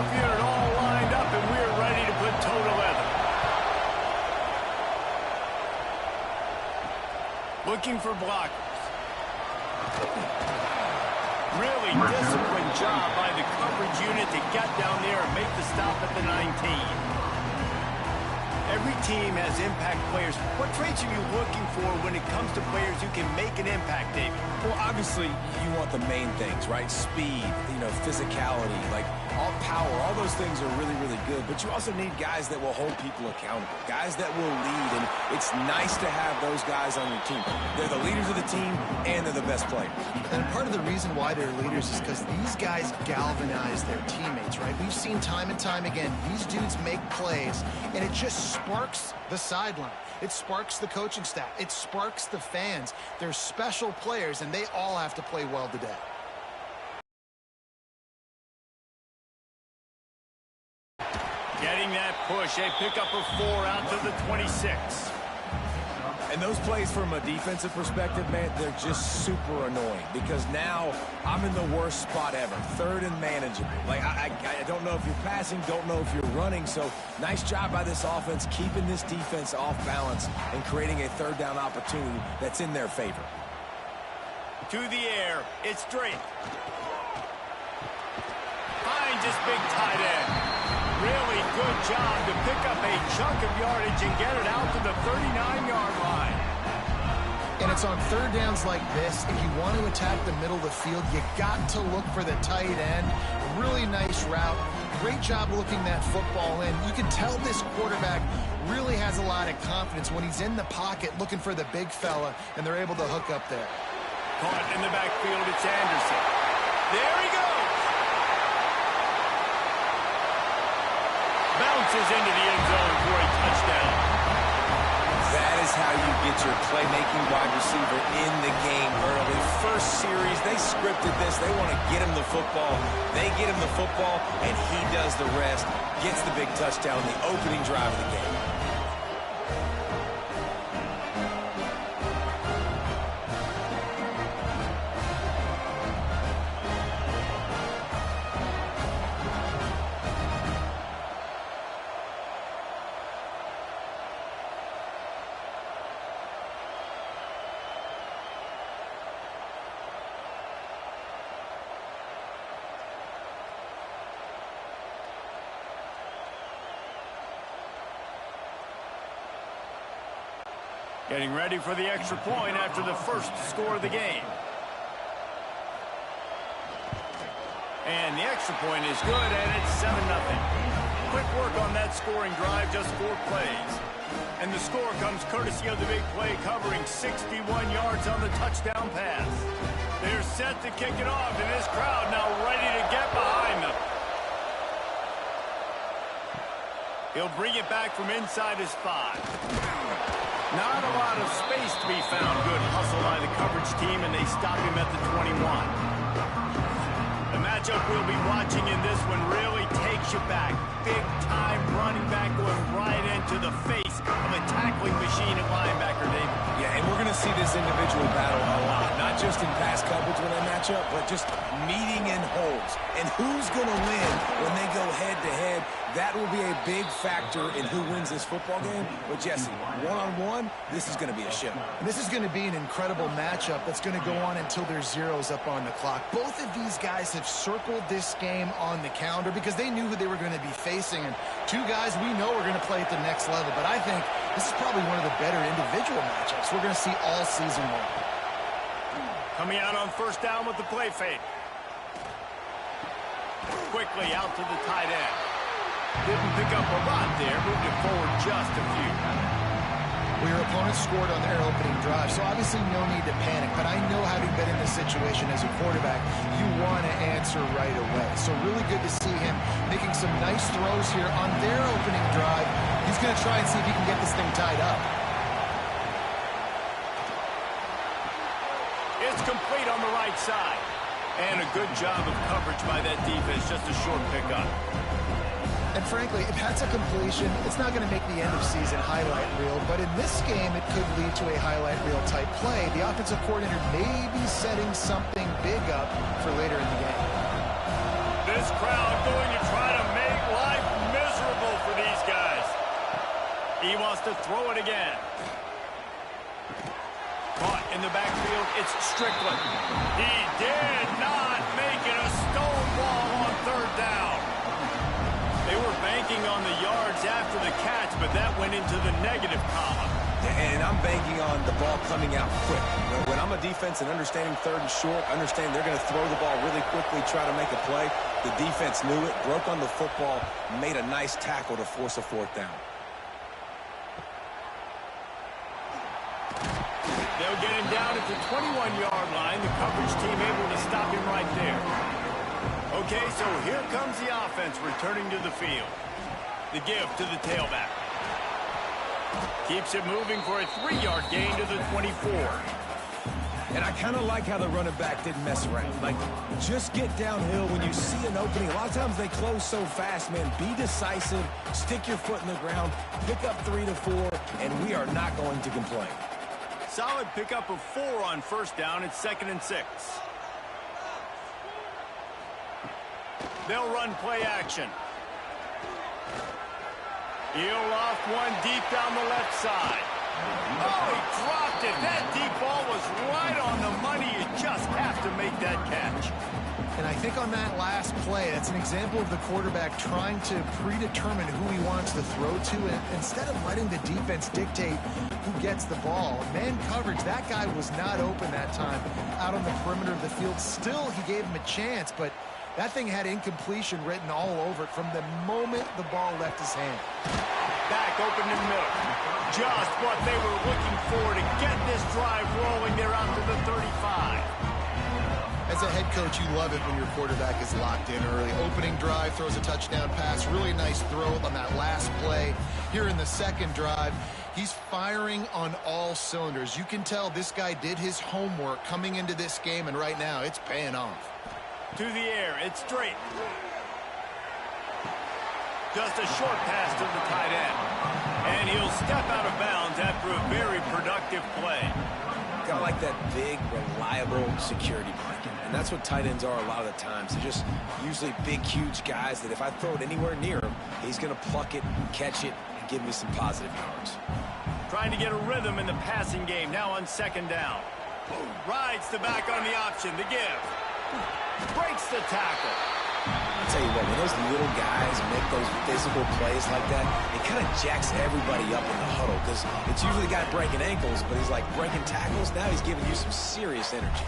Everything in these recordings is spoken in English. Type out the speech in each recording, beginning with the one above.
off unit all lined up, and we're ready to put toe to leather. Looking for blockers. Really disciplined job by the coverage unit to get down there and make the stop at the 19. Every team has impact players. What traits are you looking for when it comes to players who can make an impact, David? Well, obviously, you want the main things, right? Speed, physicality, like all power. All those things are really, really good. But you also need guys that will hold people accountable, guys that will lead. And it's nice to have those guys on your team. They're the leaders of the team, and they're the best players. And part of the reason why they're leaders is because these guys galvanize their teammates, right? We've seen time and time again, these dudes make plays, and it just sparks the sideline. It sparks the coaching staff. It sparks the fans. They're special players, and they all have to play well today. Getting that push. A pickup of 4 out to the 26. And those plays from a defensive perspective, man, they're just super annoying because now I'm in the worst spot ever. Third and manageable. Like, I don't know if you're passing, don't know if you're running. So nice job by this offense keeping this defense off balance and creating a third down opportunity that's in their favor. To the air. It's Drake. Finds his big tight end. Really good job to pick up a chunk of yardage and get it out to the 39-yard line. And it's on third downs like this. If you want to attack the middle of the field, you got to look for the tight end. Really nice route. Great job looking that football in. You can tell this quarterback really has a lot of confidence when he's in the pocket looking for the big fella, and they're able to hook up there. Caught in the backfield, it's Anderson. There he goes. Bounces into the end zone for a touchdown. That is how you get your playmaking wide receiver in the game early. First series, they scripted this. They want to get him the football. They get him the football, and he does the rest. Gets the big touchdown, the opening drive of the game. Getting ready for the extra point after the first score of the game. And the extra point is good, and it's 7-0. Quick work on that scoring drive, just 4 plays. And the score comes courtesy of the big play, covering 61 yards on the touchdown pass. They're set to kick it off, and this crowd now ready to get behind them. He'll bring it back from inside his 5. Not a lot of space to be found. Good hustle by the coverage team, and they stop him at the 21. The matchup we'll be watching in this one really takes you back. Big-time running back going right into the face of a tackling machine at linebacker, David. Yeah, and we're going to see this individual battle a lot. Not just in pass coverage when they match up, but just meeting in holes. And who's going to win when they go head-to-head? That will be a big factor in who wins this football game. But, Jesse, one-on-one, this is going to be a show. This is going to be an incredible matchup that's going to go on until there's zeros up on the clock. Both of these guys have circled this game on the calendar because they knew who they were going to be facing. And 2 guys we know are going to play at the next level. But I think this is probably one of the better individual matchups we're going to see all season long. Coming out on first down with the play fake. Quickly out to the tight end. Didn't pick up a lot there, moved it forward just a few. Well, your opponent scored on their opening drive, so obviously no need to panic. But I know, having been in this situation as a quarterback, you want to answer right away. So really good to see him making some nice throws here on their opening drive. He's going to try and see if he can get this thing tied up. It's complete on the right side. And a good job of coverage by that defense, just a short pickup. And frankly, if that's a completion, it's not going to make the end-of-season highlight reel. But in this game, it could lead to a highlight reel type play. The offensive coordinator may be setting something big up for later in the game. This crowd going to try to He wants to throw it again. Caught in the backfield, it's Strickland. He did not make it a stonewall on third down. They were banking on the yards after the catch, but that went into the negative column. And I'm banking on the ball coming out quick. When I'm a defense and understanding third and short, understanding they're going to throw the ball really quickly, try to make a play, the defense knew it, broke on the football, made a nice tackle to force a fourth down. They'll get him down at the 21-yard line. The coverage team able to stop him right there. Okay, so here comes the offense returning to the field. The give to the tailback. Keeps it moving for a 3-yard gain to the 24. And I kind of like how the running back didn't mess around. Like, just get downhill when you see an opening. A lot of times they close so fast, man. Be decisive, stick your foot in the ground, pick up 3 to 4, and we are not going to complain. Solid pickup of 4 on first down. It's 2nd and 6. They'll run play action. He'll off one deep down the left side. Oh, he dropped it. That deep ball was right on the money. You just have to make that catch. And I think on that last play, that's an example of the quarterback trying to predetermine who he wants to throw to, and instead of letting the defense dictate who gets the ball. Man coverage, that guy was not open that time out on the perimeter of the field. Still, he gave him a chance, but that thing had incompletion written all over it from the moment the ball left his hand. Back open in the middle. Just what they were looking for to get this drive rolling. They're out to the 35. As a head coach, you love it when your quarterback is locked in early. Opening drive, throws a touchdown pass. Really nice throw on that last play. Here in the second drive, he's firing on all cylinders. You can tell this guy did his homework coming into this game, and right now it's paying off. To the air, it's straight. Just a short pass to the tight end. And he'll step out of bounds after a very productive play. Got like that big, reliable security blanket. And that's what tight ends are a lot of the times. They're just usually big, huge guys that if I throw it anywhere near him, he's going to pluck it, catch it, and give me some positive yards. Trying to get a rhythm in the passing game, now on 2nd down. Rides the back on the option, the give. Breaks the tackle. I'll tell you what, when those little guys make those physical plays like that, it kind of jacks everybody up in the huddle because it's usually the guy breaking ankles, but he's like breaking tackles. Now he's giving you some serious energy.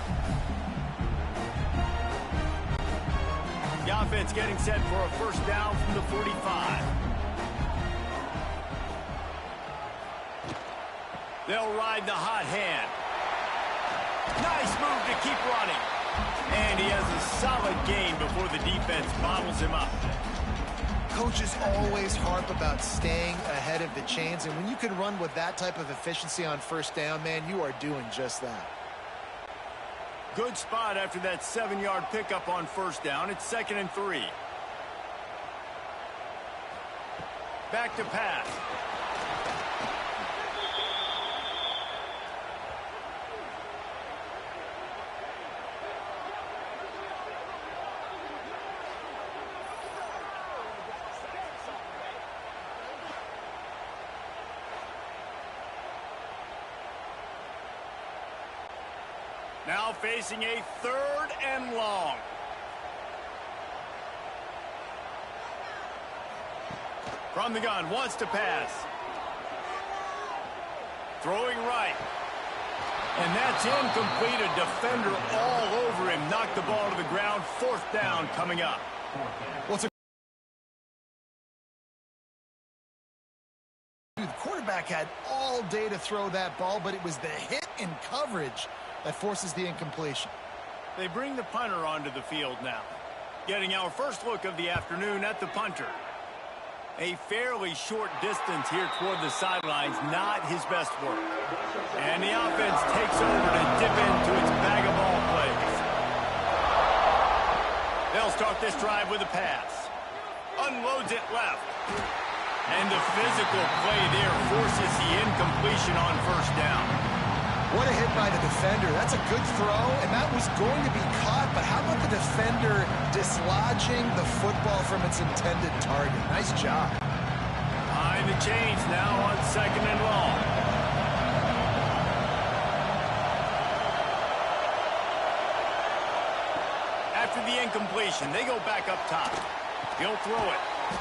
The offense getting set for a first down from the 45. They'll ride the hot hand. Nice move to keep running. And he has a solid gain before the defense bottles him up. Coaches always harp about staying ahead of the chains, and when you can run with that type of efficiency on first down, man, you are doing just that. Good spot after that 7-yard pickup on first down. It's 2nd and 3. Back to pass. Now facing a 3rd and long. From the gun, wants to pass. Throwing right. And that's incomplete. A defender all over him. Knocked the ball to the ground. 4th down coming up. Well, the quarterback had all day to throw that ball, but it was the hit in coverage that forces the incompletion. They bring the punter onto the field now. Getting our first look of the afternoon at the punter. A fairly short distance here toward the sidelines, not his best work. And the offense takes over to dip into its bag of ball plays. They'll start this drive with a pass. Unloads it left. And the physical play there forces the incompletion on first down. What a hit by the defender. That's a good throw, and that was going to be caught, but how about the defender dislodging the football from its intended target? Nice job. Time trying to change now on 2nd and long. After the incompletion, they go back up top. He'll throw it.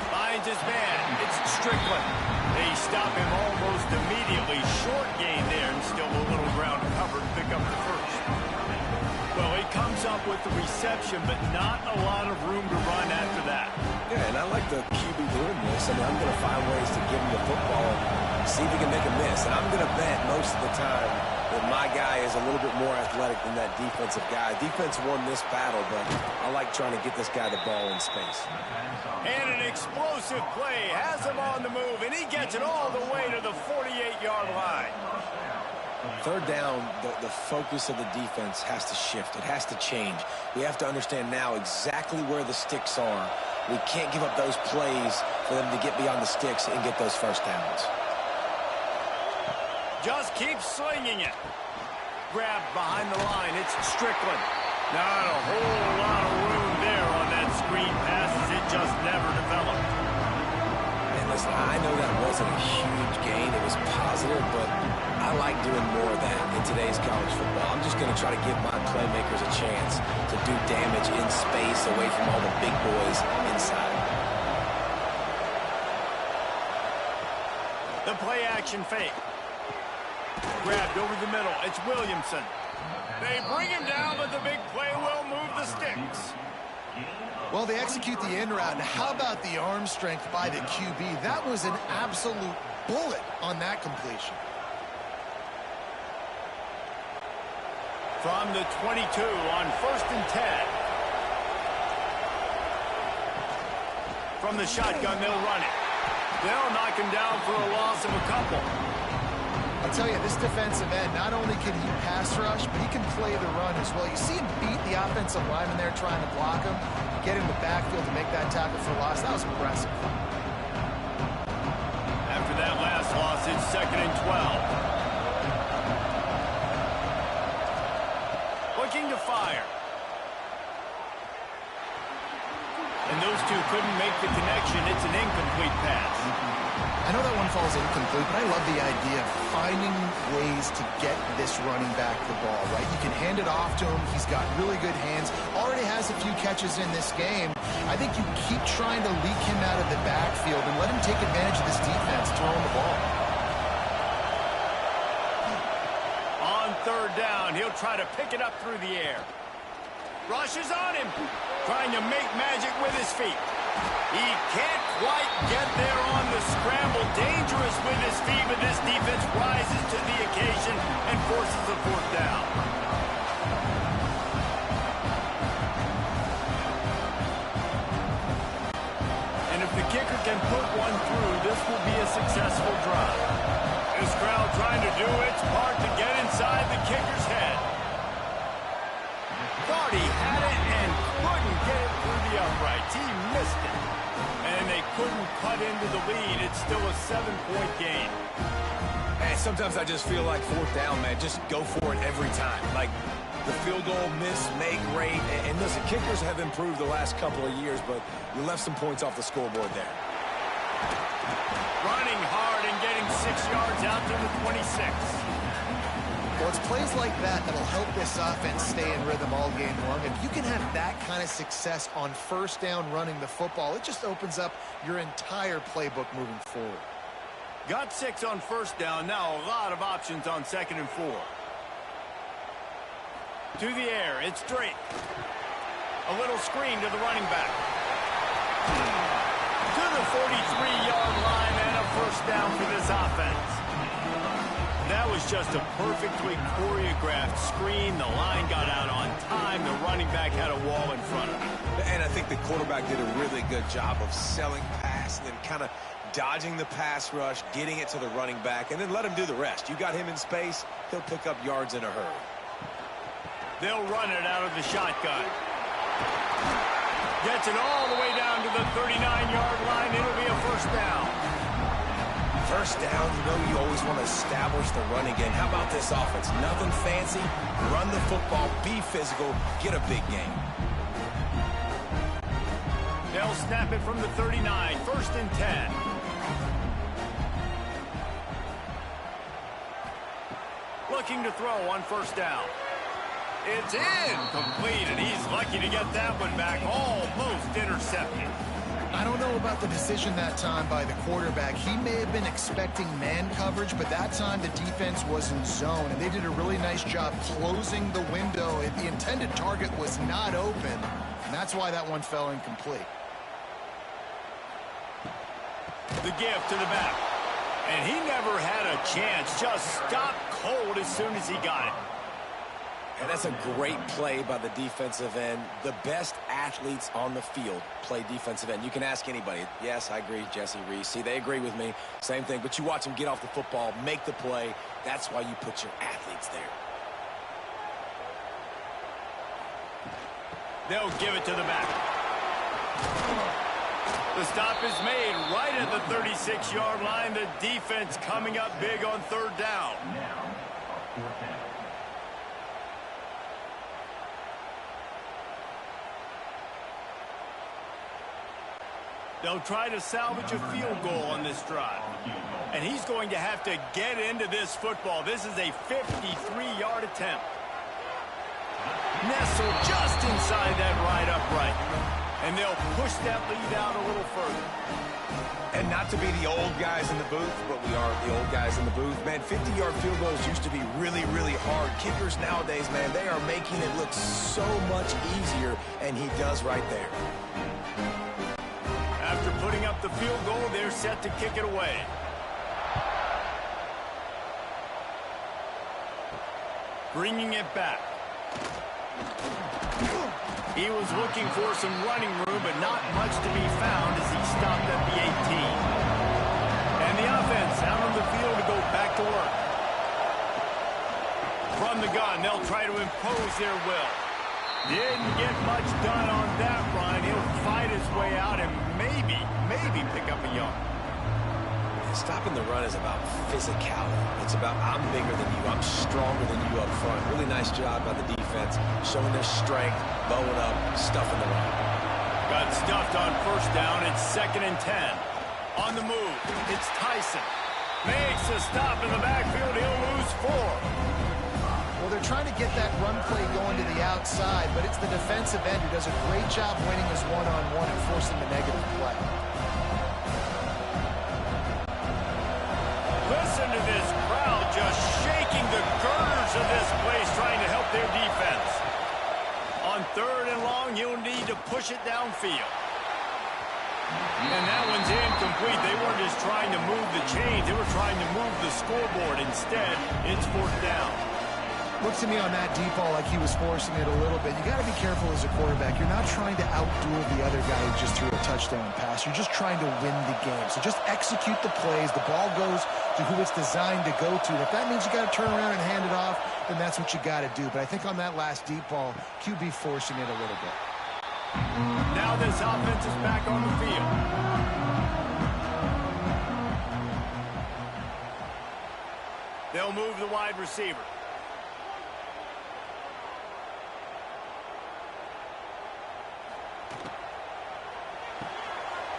Finds his man. It's Strickland. They stop him almost immediately. Short gain there and still a little ground covered. Pick up the first. Well, he comes up with the reception, but not a lot of room to run after that. Yeah, and I like the QB doing this. I mean, I'm going to find ways to give him the football and see if he can make a miss. And I'm going to bet most of the time that my guy is a little bit more athletic than that defensive guy. Defense won this battle, but I like trying to get this guy the ball in space. And an explosive play has him on the move, and he gets it all the way to the 48-yard line. Third down, the focus of the defense has to shift. It has to change. We have to understand now exactly where the sticks are. We can't give up those plays for them to get beyond the sticks and get those first downs. Just keep slinging it. Grabbed behind the line. It's Strickland. Not a whole lot of room there on that screen pass as it just never developed. And listen, I know that wasn't a huge gain. It was positive, but I like doing more of that in today's college football. I'm just going to try to give my playmakers a chance to do damage in space away from all the big boys inside. The play action fake. Grabbed over the middle. It's Williamson. They bring him down, but the big play will move the sticks. Well, they execute the end route. And how about the arm strength by the QB? That was an absolute bullet on that completion. From the 22 on 1st and 10. From the shotgun, they'll run it. They'll knock him down for a loss of a couple. I'll tell you, this defensive end, not only can he pass rush, but he can play the run as well. You see him beat the offensive lineman there trying to block him, get in the backfield to make that tackle for loss. That was impressive. After that last loss, it's 2nd and 12. Looking to fire. And those two couldn't make the connection. It's an incomplete pass. I know that one falls incomplete, but I love the idea of finding ways to get this running back the ball, right? You can hand it off to him. He's got really good hands. Already has a few catches in this game. I think you keep trying to leak him out of the backfield and let him take advantage of this defense throwing the ball. On 3rd down, he'll try to pick it up through the air. Rushes on him, trying to make magic with his feet. He can't quite get there on the scramble. Dangerous with his feet, but this defense rises to the occasion and forces a 4th down. And if the kicker can put one through, this will be a successful drive. This crowd trying to do its part to get inside the kicker's head. Thought he had it and couldn't get it through the uprights. He missed it. And they couldn't cut into the lead. It's still a 7-point game. And sometimes I just feel like 4th down, man. Just go for it every time. Like the field goal miss, make rate. And listen, kickers have improved the last couple of years, but you left some points off the scoreboard there. Running hard and getting 6 yards out to the 26. Well, it's plays like that that'll help this offense stay in rhythm all game long. If you can have that kind of success on 1st down running the football, it just opens up your entire playbook moving forward. Got 6 on 1st down. Now a lot of options on 2nd and 4. To the air. It's Drake. A little screen to the running back. To the 43-yard line and a 1st down for this offense. That was just a perfectly choreographed screen. The line got out on time. The running back had a wall in front of him. And I think the quarterback did a really good job of selling pass and then kind of dodging the pass rush, getting it to the running back, and then let him do the rest. You got him in space, he'll pick up yards in a hurry. They'll run it out of the shotgun. Gets it all the way down to the 39-yard line. It'll be a 1st down. 1st down, you know you always want to establish the running game. How about this offense? Nothing fancy. Run the football, be physical, get a big game. They'll snap it from the 39. 1st and 10. looking to throw on first down. It's incomplete, and he's lucky to get that one back, almost intercepted. I don't know about the decision that time by the quarterback. He may have been expecting man coverage, but that time the defense was in zone, and they did a really nice job closing the window. The intended target was not open, and that's why that one fell incomplete. The give to the back, and he never had a chance. Just stopped cold as soon as he got it. And that's a great play by the defensive end. The best athletes on the field play defensive end. You can ask anybody. Yes, I agree, Jesse Reese. See, they agree with me. Same thing. But you watch them get off the football, make the play. That's why you put your athletes there. They'll give it to the back. The stop is made right at the 36-yard line. The defense coming up big on third down. They'll try to salvage a field goal on this drive. And he's going to have to get into this football. This is a 53-yard attempt. Nestled just inside that right upright. And they'll push that lead out a little further. And not to be the old guys in the booth, but we are the old guys in the booth. Man, 50-yard field goals used to be really, really hard. Kickers nowadays, man, they are making it look so much easier, and he does right there. After putting up the field goal, they're set to kick it away. Bringing it back. He was looking for some running room, but not much to be found as he stopped at the 18. And the offense out on the field to go back to work. From the gun, they'll try to impose their will. Didn't get much done on that run. He'll fight his way out and maybe pick up a yard. Stopping the run is about physicality. It's about I'm bigger than you. I'm stronger than you up front. Really nice job by the defense, showing their strength, bowing up, stuffing the run. Got stuffed on first down. It's 2nd and 10. On the move, it's Tyson. Makes a stop in the backfield. He'll lose 4. Well, they're trying to get that run play going to the outside, but it's the defensive end who does a great job winning his one-on-one and forcing the negative play. Listen to this crowd just shaking the girders of this place, trying to help their defense. On 3rd and long, he'll need to push it downfield. And that one's incomplete. They weren't just trying to move the chains. They were trying to move the scoreboard. Instead, it's 4th down. Looks to me on that deep ball like he was forcing it a little bit. You got to be careful as a quarterback. You're not trying to outduel the other guy who just threw a touchdown pass. You're just trying to win the game. So just execute the plays. The ball goes to who it's designed to go to. And if that means you got to turn around and hand it off, then that's what you got to do. But I think on that last deep ball, QB forcing it a little bit. Now this offense is back on the field. They'll move the wide receiver.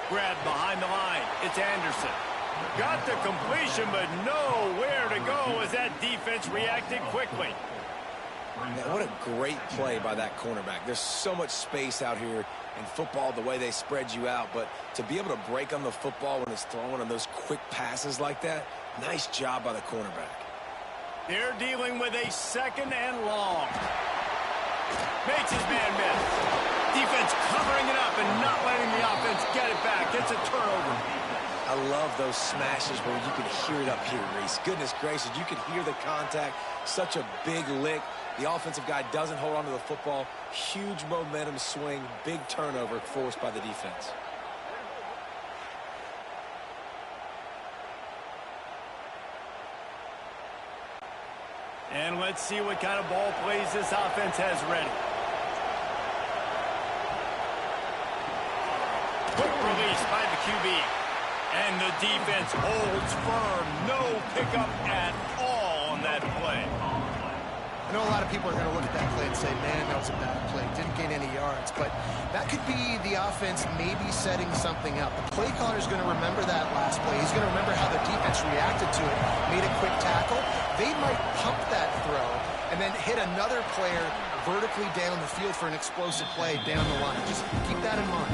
Grabbed behind the line. It's Anderson. Got the completion, but nowhere to go as that defense reacted quickly. Man, what a great play by that cornerback. There's so much space out here in football, the way they spread you out, but to be able to break on the football when it's thrown on those quick passes like that, nice job by the cornerback. They're dealing with a 2nd and long. Makes his man miss. Defense covering it up and not letting the offense get it back. It's a turnover. I love those smashes where you can hear it up here, Reese. Goodness gracious, you can hear the contact. Such a big lick. The offensive guy doesn't hold on to the football. Huge momentum swing, big turnover forced by the defense. And let's see what kind of ball plays this offense has ready. Quick release by the QB. And the defense holds firm. No pickup at all on that play. I know a lot of people are going to look at that play and say, man, that was a bad play. Didn't gain any yards. But that could be the offense maybe setting something up. The play caller is going to remember that last play. He's going to remember how the defense reacted to it, made a quick tackle, they might pump that throw and then hit another player vertically down the field for an explosive play down the line. Just keep that in mind.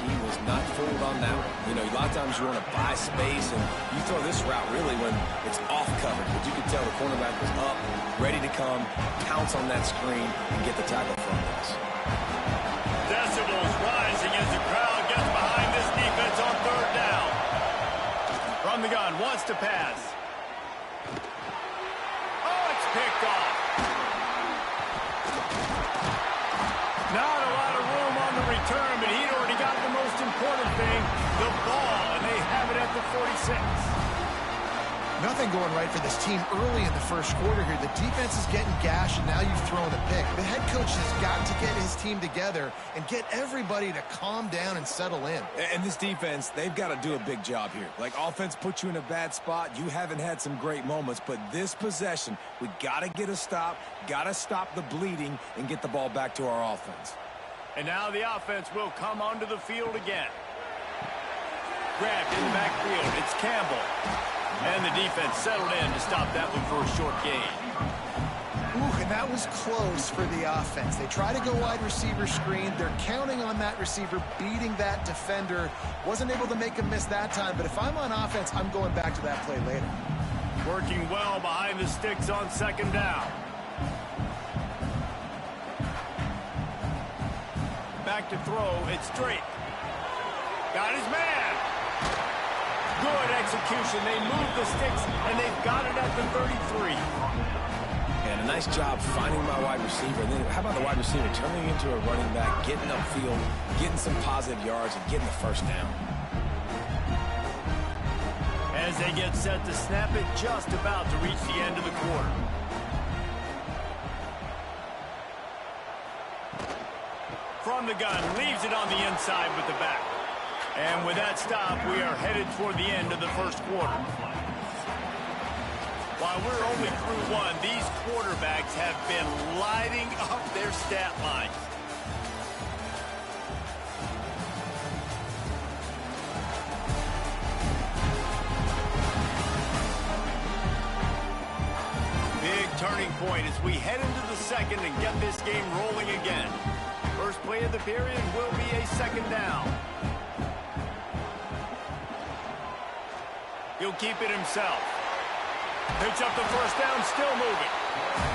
He was not fooled on that one. You know, a lot of times you want to buy space, and you throw this route really when it's off coverage. But you can tell the cornerback was up, ready to come, pounce on that screen, and get the tackle from this. Decibels rising as the crowd gets behind this defense on third down. From the gun, wants to pass. Oh, it's picked off. Not a lot of room on the return, but he'd already got the most important thing, the ball, and they have it at the 46. Nothing going right for this team early in the first quarter here. The defense is getting gashed, and now you've thrown a pick. The head coach has got to get his team together and get everybody to calm down and settle in. And this defense, they've got to do a big job here. Like, offense puts you in a bad spot. You haven't had some great moments, but this possession, we got to get a stop, got to stop the bleeding, and get the ball back to our offense. And now the offense will come onto the field again. Grabbed in the backfield. It's Campbell. And the defense settled in to stop that one for a short gain. Ooh, and that was close for the offense. They try to go wide receiver screen. They're counting on that receiver beating that defender. Wasn't able to make a miss that time, but if I'm on offense, I'm going back to that play later. Working well behind the sticks on second down. Back to throw. It's straight. Got his man. Good execution. They move the sticks, and they've got it at the 33. And a nice job finding my wide receiver. And then how about the wide receiver turning into a running back, getting upfield, getting some positive yards, and getting the first down. As they get set to snap it, just about to reach the end of the quarter. From the gun, leaves it on the inside with the back. And with that stop, we are headed toward the end of the first quarter. While we're only through one, these quarterbacks have been lighting up their stat lines. Big turning point as we head into the second and get this game rolling again. First play of the period will be a second down. He'll keep it himself. Picks up the first down, still moving.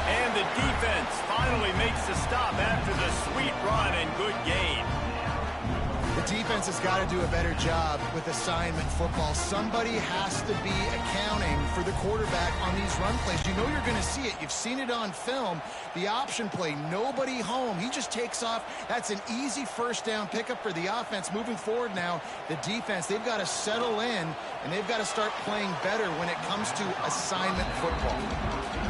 And the defense finally makes the stop after the sweet run and good gain. The defense has got to do a better job with assignment football. Somebody has to be accounting for the quarterback on these run plays. You know you're going to see it. You've seen it on film. The option play, nobody home. He just takes off. That's an easy first down pickup for the offense. Moving forward now, the defense, they've got to settle in, and they've got to start playing better when it comes to assignment football.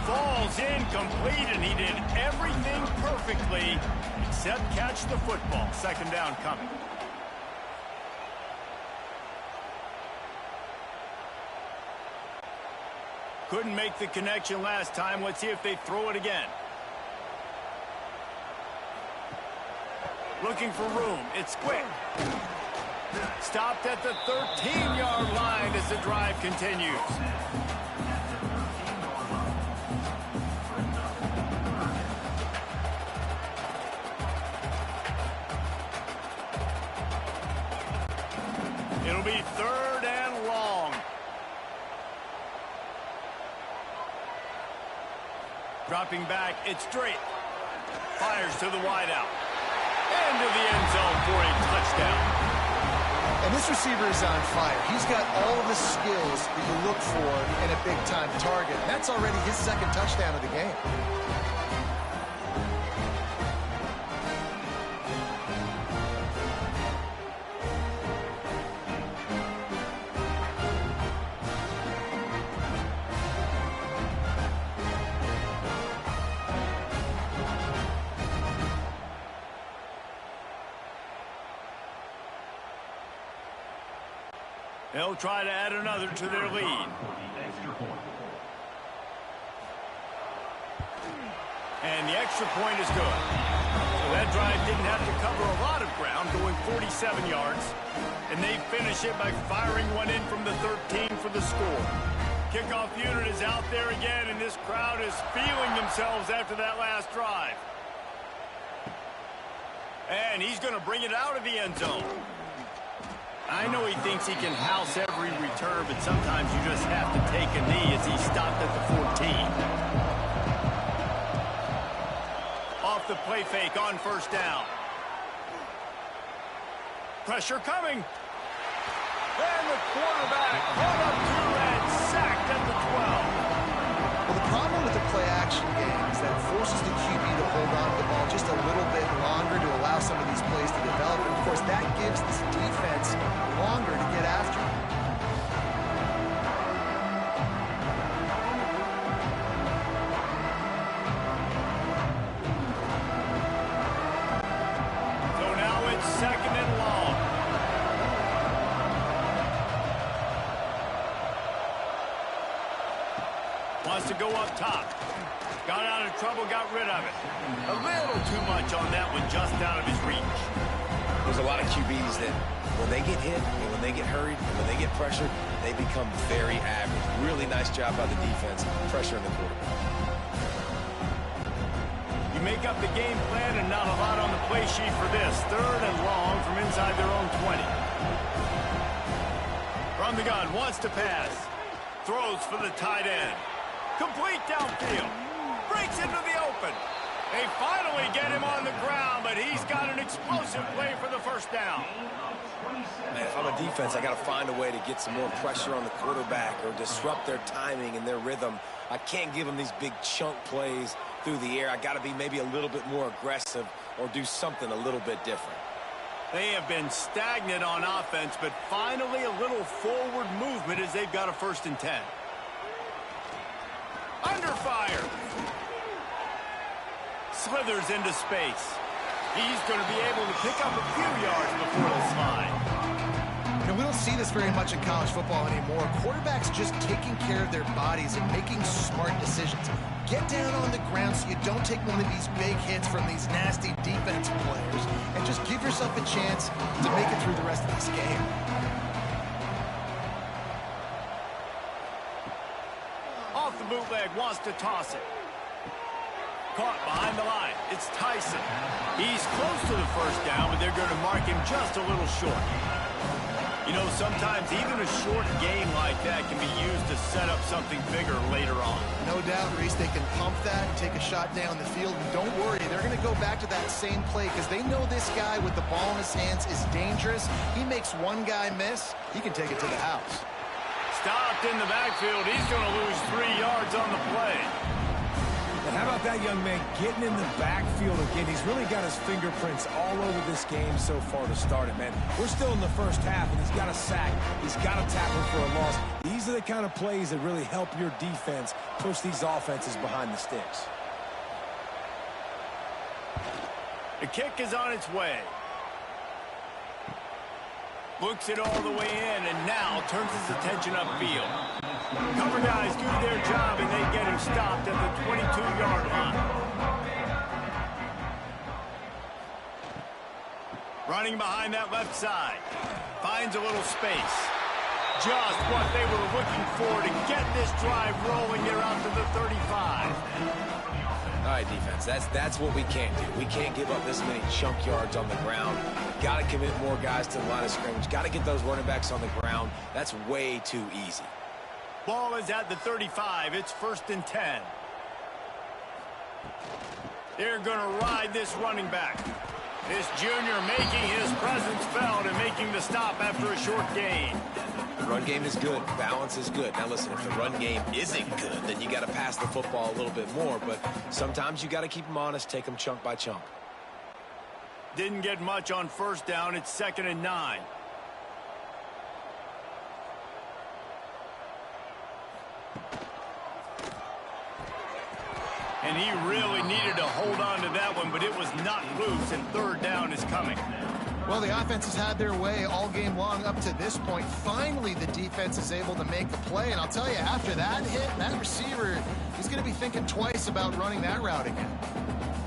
Falls incomplete, and he did everything perfectly except catch the football. Second down coming. Couldn't make the connection last time. Let's see if they throw it again. Looking for room. It's quick. Stopped at the 13-yard line as the drive continues. It'll be third and long. Dropping back, it's straight. Fires to the wideout. Into the end zone for a touchdown. And this receiver is on fire. He's got all the skills that you look for in a big-time target. That's already his second touchdown of the game. They'll try to add another to their lead. And the extra point is good. So that drive didn't have to cover a lot of ground, going 47 yards. And they finish it by firing one in from the 13 for the score. Kickoff unit is out there again, and this crowd is feeling themselves after that last drive. And he's going to bring it out of the end zone. I know he thinks he can house every return, but sometimes you just have to take a knee as he stopped at the 14. Off the play fake on first down. Pressure coming. And the quarterback caught up to and sacked at the 12. Well, the problem with the play-action game is that it forces the QB to hold on to the ball just a little bit longer to allow some of these plays to develop. And, of course, that gives this defense longer to get after. So now it's second and long. Wants to go up top. Got out of trouble, got rid of it. A little too much on that one, just out of his reach. There's a lot of QBs that when they get hit and when they get hurried and when they get pressured, they become very average. Really nice job by the defense, pressuring the quarterback. You make up the game plan and not a lot on the play sheet for this. Third and long from inside their own 20. From the gun, wants to pass. Throws for the tight end. Complete downfield. Breaks into the open. They finally get him on the ground, but he's got an explosive play for the first down. Man, if I'm a defense, I got to find a way to get some more pressure on the quarterback or disrupt their timing and their rhythm. I can't give them these big chunk plays through the air. I got to be maybe a little bit more aggressive or do something a little bit different. They have been stagnant on offense, but finally a little forward movement as they've got a 1st and 10. Under fire. Slithers into space. He's going to be able to pick up a few yards before the slide. You know, we don't see this very much in college football anymore. Quarterbacks just taking care of their bodies and making smart decisions. Get down on the ground so you don't take one of these big hits from these nasty defense players and just give yourself a chance to make it through the rest of this game. Off the bootleg, wants to toss it. Caught behind the line. It's Tyson. He's close to the 1st down, but they're going to mark him just a little short. You know, sometimes even a short game like that can be used to set up something bigger later on. No doubt, Reese, they can pump that and take a shot down the field. And don't worry, they're going to go back to that same play because they know this guy with the ball in his hands is dangerous. He makes one guy miss, he can take it to the house. Stopped in the backfield. He's going to lose 3 yards on the play. And how about that young man getting in the backfield again? He's really got his fingerprints all over this game so far to start it, man. We're still in the 1st half, and he's got a sack. He's got a tackle for a loss. These are the kind of plays that really help your defense push these offenses behind the sticks. The kick is on its way. Looks it all the way in, and now turns his attention upfield. Cover guys do their job, and they get him stopped at the 22-yard line. Running behind that left side. Finds a little space. Just what they were looking for to get this drive rolling here out to the 35. All right, defense, that's what we can't do. We can't give up this many chunk yards on the ground. Got to commit more guys to the line of scrimmage. Got to get those running backs on the ground. That's way too easy. Ball is at the 35. It's 1st and 10. They're going to ride this running back. This junior making his presence felt and making the stop after a short gain. The run game is good. Balance is good. Now listen, if the run game isn't good, then you got to pass the football a little bit more. But sometimes you got to keep them honest, take them chunk by chunk. Didn't get much on 1st down. It's 2nd and 9. And he really needed to hold on to that one, but it was not loose, and 3rd down is coming. Well, the offense has had their way all game long up to this point. Finally, the defense is able to make the play. And I'll tell you, after that hit, that receiver, he's going to be thinking twice about running that route again.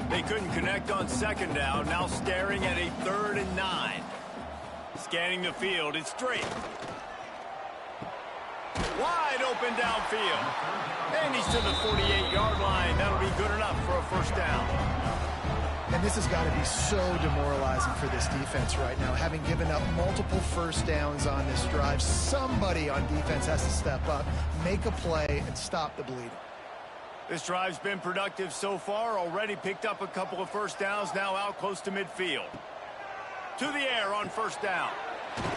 They couldn't connect on 2nd down, now staring at a 3rd and 9. Scanning the field, it's straight. Wide open downfield. And he's to the 48-yard line. That'll be good enough for a first down. And this has got to be so demoralizing for this defense right now. Having given up multiple first downs on this drive, somebody on defense has to step up, make a play, and stop the bleeding. This drive's been productive so far. Already picked up a couple of first downs, now out close to midfield. To the air on first down.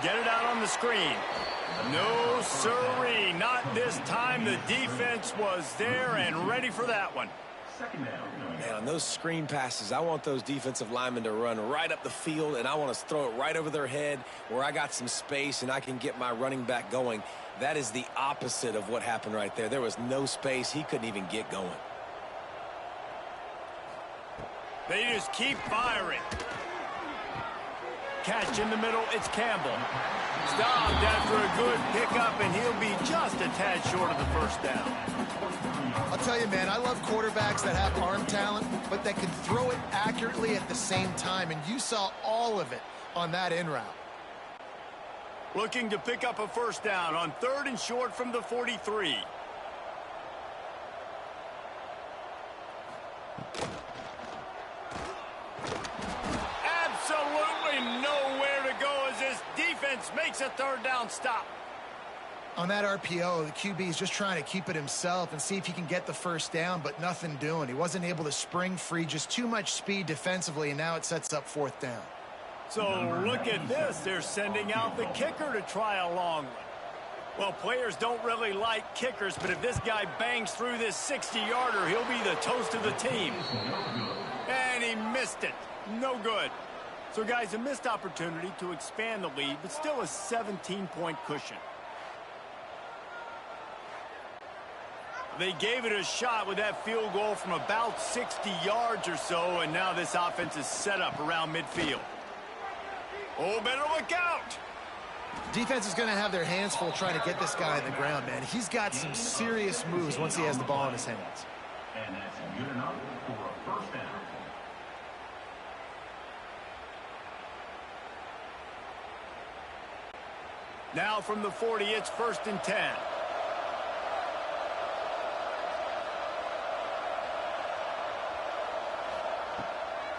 Get it out on the screen. No sirree, not this time. The defense was there and ready for that one. Man, on those screen passes, I want those defensive linemen to run right up the field, and I want to throw it right over their head where I got some space and I can get my running back going. That is the opposite of what happened right there. There was no space. He couldn't even get going. They just keep firing. Catch in the middle, it's Campbell. Stopped after a good pickup, and he'll be just a tad short of the first down. I'll tell you, man, I love quarterbacks that have arm talent, but that can throw it accurately at the same time, and you saw all of it on that in route. Looking to pick up a first down on 3rd and short from the 43. Absolutely nowhere to go as this defense makes a 3rd down stop. On that RPO, the QB is just trying to keep it himself and see if he can get the first down, but nothing doing. He wasn't able to spring free, just too much speed defensively, and now it sets up 4th down. So look at this. They're sending out the kicker to try a long one. Well, players don't really like kickers, but if this guy bangs through this 60-yarder, he'll be the toast of the team. And he missed it. No good. So, guys, a missed opportunity to expand the lead, but still a 17-point cushion. They gave it a shot with that field goal from about 60 yards or so, and now this offense is set up around midfield. Oh, better look out! Defense is going to have their hands full trying to get this guy on the ground, man. He's got some serious moves once he has the ball in his hands. And that's good enough for a first down. Now from the 40, it's 1st and 10.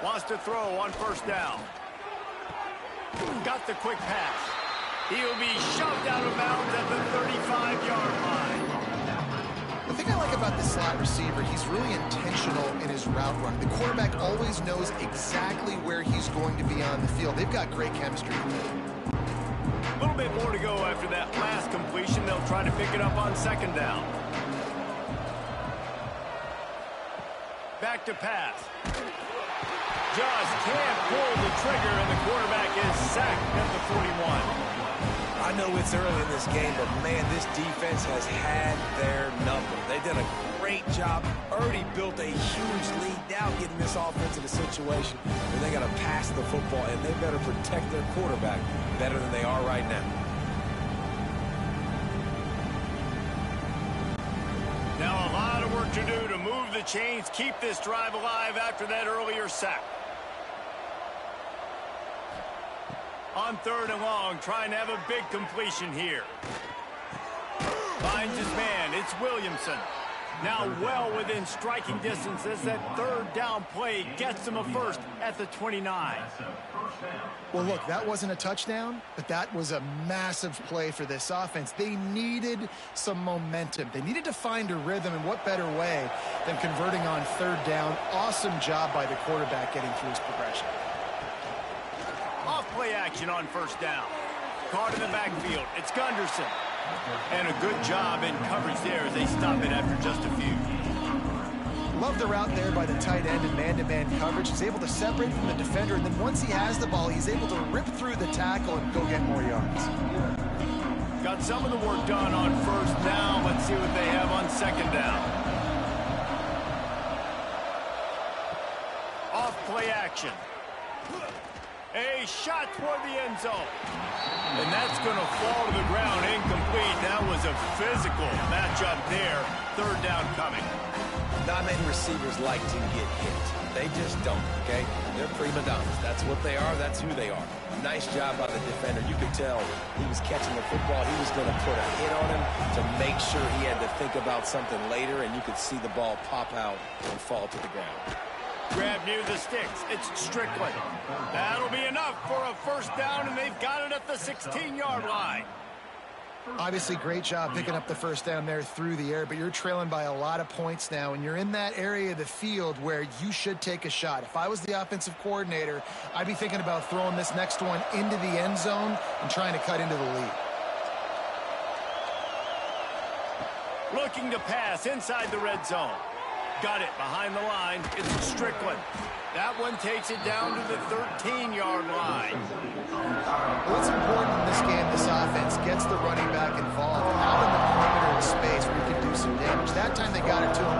Wants to throw on first down. Got the quick pass. He'll be shoved out of bounds at the 35-yard line. The thing I like about this slot receiver, he's really intentional in his route run. The quarterback always knows exactly where he's going to be on the field. They've got great chemistry. A little bit more to go after that last completion. They'll try to pick it up on 2nd down. Back to pass. Just can't pull the trigger, and the quarterback is sacked at the 41. I know it's early in this game, but, man, this defense has had their number. They've done a great job, already built a huge lead, now getting this offense in a situation where they got to pass the football, and they better protect their quarterback better than they are right now. Now a lot of work to do to move the chains, keep this drive alive after that earlier sack. On 3rd and long, trying to have a big completion here. Finds his man. It's Williamson. Now well within striking distance as that 3rd down play gets him a first at the 29. Well, look, that wasn't a touchdown, but that was a massive play for this offense. They needed some momentum. They needed to find a rhythm, and what better way than converting on 3rd down. Awesome job by the quarterback getting through his progression. Off play action on 1st down. Caught in the backfield. It's Gunderson. And a good job in coverage there as they stop it after just a few. Love the route there by the tight end in man-to-man coverage. He's able to separate from the defender, and then once he has the ball, he's able to rip through the tackle and go get more yards. Got some of the work done on 1st down. Let's see what they have on 2nd down. Off play action. A shot toward the end zone. And that's going to fall to the ground incomplete. That was a physical matchup there. 3rd down coming. not many receivers like to get hit. They just don't, okay? They're prima donnas. That's what they are. That's who they are. Nice job by the defender. You could tell he was catching the football. He was going to put a hit on him to make sure he had to think about something later, and you could see the ball pop out and fall to the ground. Grab near the sticks. It's Strickland. That'll be enough for a first down, and they've got it at the 16-yard line. Obviously, great job picking up the first down there through the air, but you're trailing by a lot of points now, and you're in that area of the field where you should take a shot. If I was the offensive coordinator, I'd be thinking about throwing this next one into the end zone and trying to cut into the lead. Looking to pass inside the red zone. Got it behind the line. It's Strickland. That one takes it down to the 13-yard line. Well, it's important in this game, this offense gets the running back involved out in the perimeter of space where you can do some damage. That time they got it to him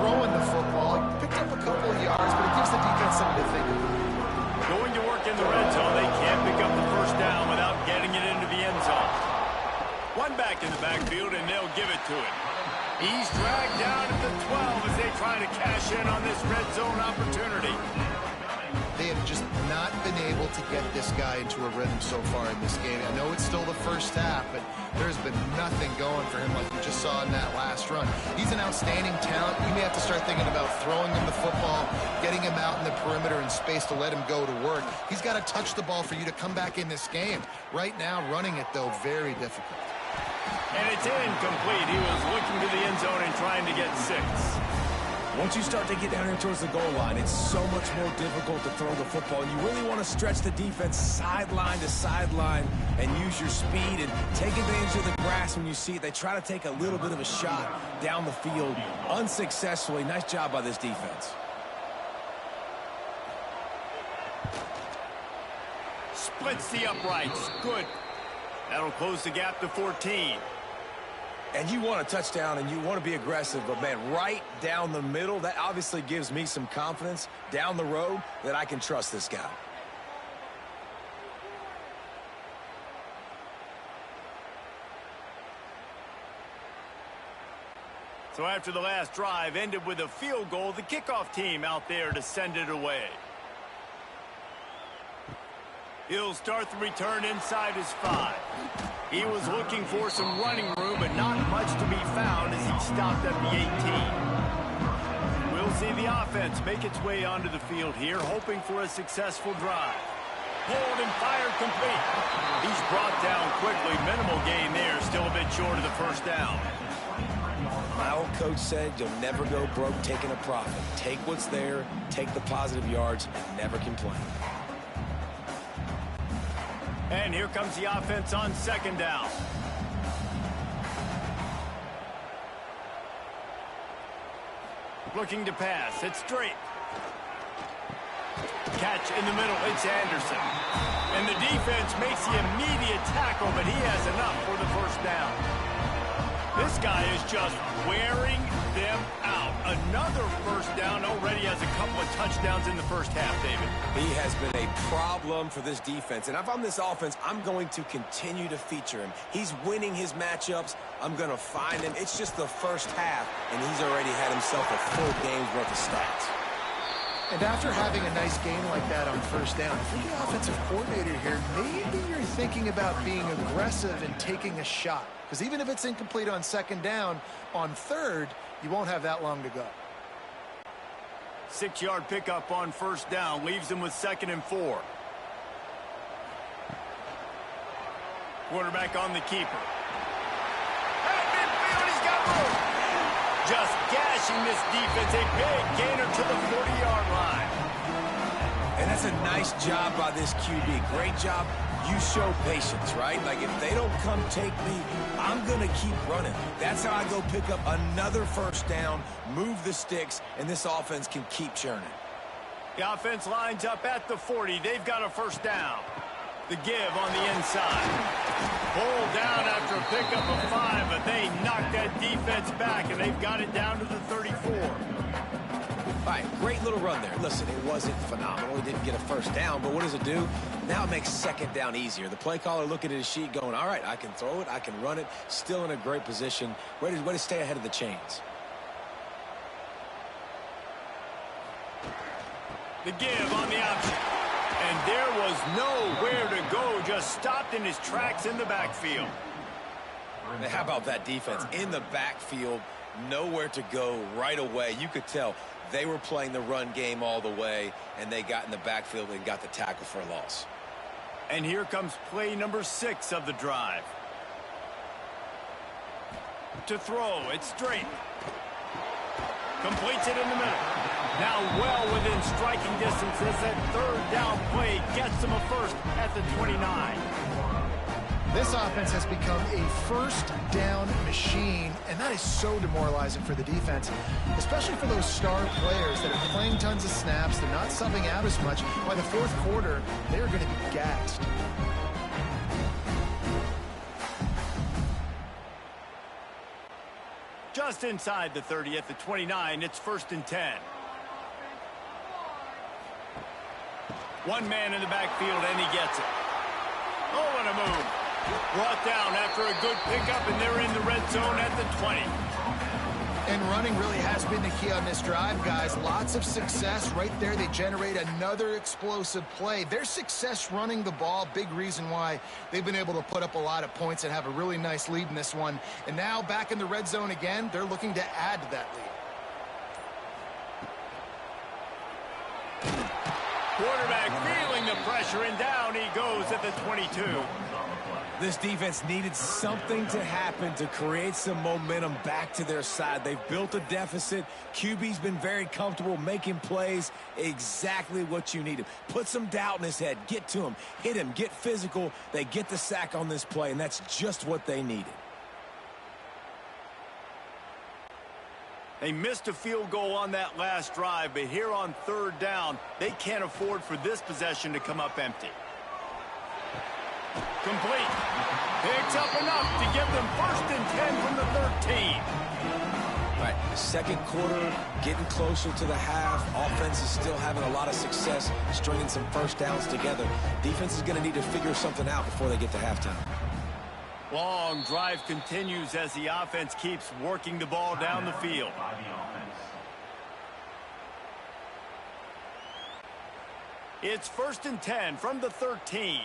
throwing the football. He picked up a couple of yards, but it gives the defense something to think about. Going to work in the red zone. They can't pick up the first down without getting it into the end zone. One back in the backfield, and they'll give it to him. He's dragged down at the 12 as they try to cash in on this red zone opportunity. They have just not been able to get this guy into a rhythm so far in this game. I know it's still the first half, but there's been nothing going for him like we just saw in that last run. He's an outstanding talent. We may have to start thinking about throwing him the football, getting him out in the perimeter in space to let him go to work. He's got to touch the ball for you to come back in this game. Right now, running it, though, very difficult. And it's incomplete. He was looking to the end zone and trying to get 6. Once you start to get down here towards the goal line, it's so much more difficult to throw the football. And you really want to stretch the defense sideline to sideline and use your speed and take advantage of the grass when you see it. They try to take a little bit of a shot down the field unsuccessfully. Nice job by this defense. Splits the uprights. Good. That'll close the gap to 14. And you want a touchdown and you want to be aggressive, but, man, right down the middle, that obviously gives me some confidence down the road that I can trust this guy. So after the last drive ended with a field goal, the kickoff team out there to send it away. He'll start the return inside his 5. He was looking for some running room, but not much to be found as he stopped at the 18. We'll see the offense make its way onto the field here, hoping for a successful drive. Pulled and fired complete. He's brought down quickly. Minimal gain there, still a bit short of the first down. My old coach said you'll never go broke taking a profit. Take what's there, take the positive yards, and never complain. And here comes the offense on second down. Looking to pass. It's straight. Catch in the middle. It's Anderson. And the defense makes the immediate tackle, but he has enough for the first down. This guy is just wearing them out. Another first down. Already has a couple of touchdowns in the first half, David. He has been a problem for this defense. And if I'm this offense, I'm going to continue to feature him. He's winning his matchups. I'm going to find him. It's just the first half, and he's already had himself a full game's worth of stats. And after having a nice game like that on first down, if you're the offensive coordinator here, maybe you're thinking about being aggressive and taking a shot. Because even if it's incomplete on second down, on third, you won't have that long to go. 6-yard pickup on first down leaves him with 2nd and 4. Quarterback on the keeper. At midfield, he's got room. Just gashing this defense. A big gainer to the 40-yard line. And that's a nice job by this QB. Great job. You show patience, right? Like, if they don't come take me, I'm going to keep running. That's how I go pick up another first down, move the sticks, and this offense can keep churning. The offense lines up at the 40. They've got a first down. The give on the inside. Pulled down after a pickup of 5, but they knocked that defense back, and they've got it down to the 34. All right, great little run there. Listen, it wasn't phenomenal. He didn't get a first down, but what does it do? Now it makes second down easier. The play caller looking at his sheet going, all right, I can throw it, I can run it, still in a great position, ready to stay ahead of the chains. The give on the option. And there was nowhere to go, just stopped in his tracks in the backfield. How about that defense? In the backfield, nowhere to go right away. You could tell they were playing the run game all the way, and they got in the backfield and got the tackle for a loss. And here comes play number 6 of the drive. To throw, it's straight. Completes it in the middle. Now well within striking distance as that third down play gets them a first at the 29. This offense has become a first down machine, and that is so demoralizing for the defense, especially for those star players that are playing tons of snaps. They're not subbing out as much. By the fourth quarter, they're going to be gassed. Just inside the 30 at the 29, it's 1st and 10. One man in the backfield, and he gets it. Oh, what a move. Brought down after a good pickup, and they're in the red zone at the 20. And running really has been the key on this drive, guys. Lots of success right there. They generate another explosive play. Their success running the ball, big reason why they've been able to put up a lot of points and have a really nice lead in this one. And now back in the red zone again, they're looking to add to that lead. Quarterback feeling the pressure, and down he goes at the 22. This defense needed something to happen to create some momentum back to their side. They've built a deficit. QB's been very comfortable making plays, exactly what you needed. Put some doubt in his head. Get to him. Hit him. Get physical. They get the sack on this play, and that's just what they needed. They missed a field goal on that last drive, but here on 3rd down, they can't afford for this possession to come up empty. Complete. Picks up enough to give them 1st and 10 from the 13. All right, second quarter, getting closer to the half. Offense is still having a lot of success stringing some first downs together. Defense is going to need to figure something out before they get to halftime. Long drive continues as the offense keeps working the ball down the field. It's 1st and 10 from the 13.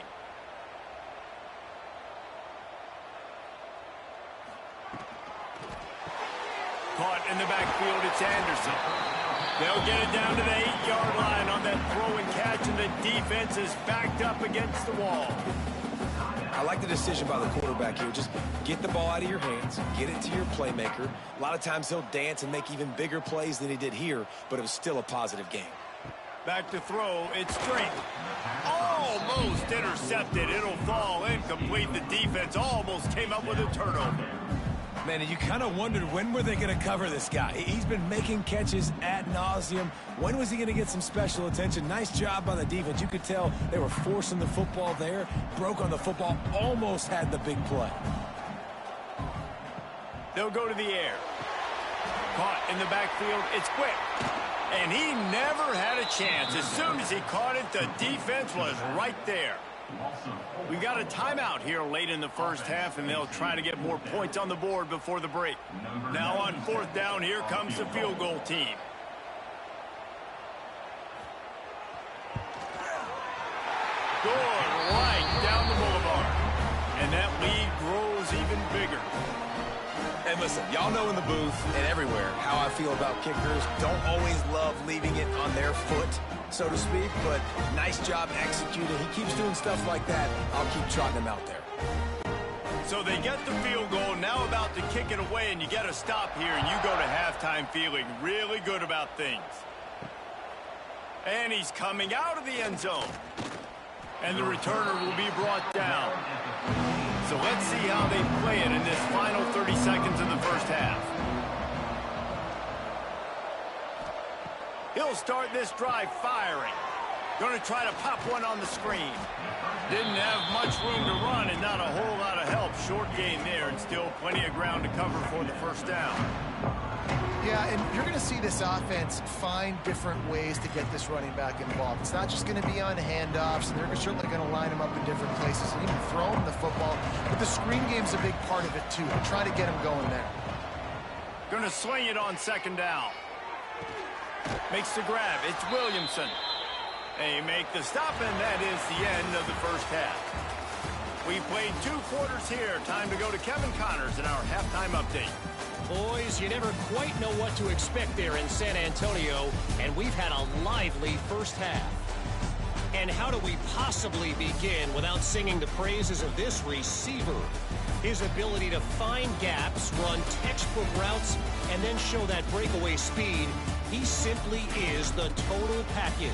Caught in the backfield, it's Anderson. They'll get it down to the 8-yard line on that throw and catch, and the defense is backed up against the wall. I like the decision by the quarterback here. Just get the ball out of your hands, get it to your playmaker. A lot of times he'll dance and make even bigger plays than he did here, but it was still a positive game. Back to throw, it's straight. Almost intercepted. It'll fall incomplete. The defense almost came up with a turnover. Man, and you kind of wondered, when were they going to cover this guy? He's been making catches ad nauseum. When was he going to get some special attention? Nice job by the defense. You could tell they were forcing the football there. Broke on the football, almost had the big play. They'll go to the air. Caught in the backfield, it's quick. And he never had a chance. As soon as he caught it, the defense was right there. We've got a timeout here late in the first half, and they'll try to get more points on the board before the break. Now on 4th down, here comes the field goal team. Good right down the boulevard. And that lead grows even bigger. And listen, y'all know in the booth and everywhere how I feel about kickers. Don't always love leaving it on their foot, so to speak, but nice job executing. He keeps doing stuff like that. I'll keep trotting him out there. So they get the field goal, now about to kick it away, and you get a stop here, and you go to halftime feeling really good about things. And he's coming out of the end zone. And the returner will be brought down. So let's see how they play it in this final 30 seconds of the first half. He'll start this drive firing. Going to try to pop one on the screen. Didn't have much room to run and not a whole lot of help. Short gain there and still plenty of ground to cover for the first down. Yeah, and you're going to see this offense find different ways to get this running back involved. It's not just going to be on handoffs, and they're certainly going to line him up in different places and even throw him the football. But the screen game's a big part of it, too. They're trying to get him going there. Going to sling it on 2nd down. Makes the grab. It's Williamson. They make the stop, and that is the end of the first half. We played 2 quarters here. Time to go to Kevin Connors in our halftime update. Boys, you never quite know what to expect there in San Antonio, and we've had a lively first half. And how do we possibly begin without singing the praises of this receiver? His ability to find gaps, run textbook routes, and then show that breakaway speed, he simply is the total package.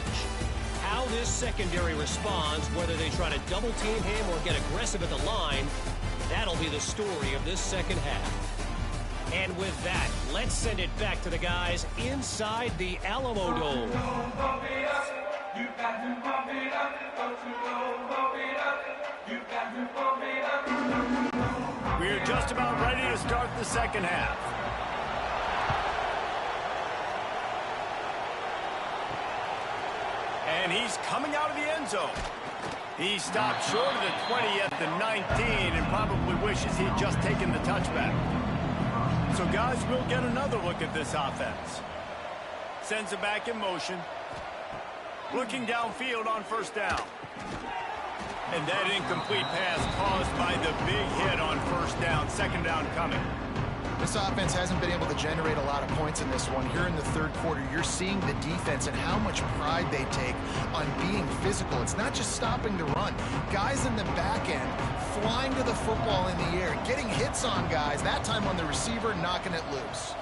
How this secondary responds, whether they try to double-team him or get aggressive at the line, that'll be the story of this second half. And with that, let's send it back to the guys inside the Alamo Dome. We're just about ready to start the second half. And he's coming out of the end zone. He stopped short of the 20 at the 19 and probably wishes he'd just taken the touchback. So, guys, we'll get another look at this offense. Sends it back in motion. Looking downfield on first down. And that incomplete pass caused by the big hit on first down. Second down coming. This offense hasn't been able to generate a lot of points in this one. Here in the third quarter, you're seeing the defense and how much pride they take on being physical. It's not just stopping the run. Guys in the back end flying to the football in the air, getting hits on guys, that time on the receiver, knocking it loose.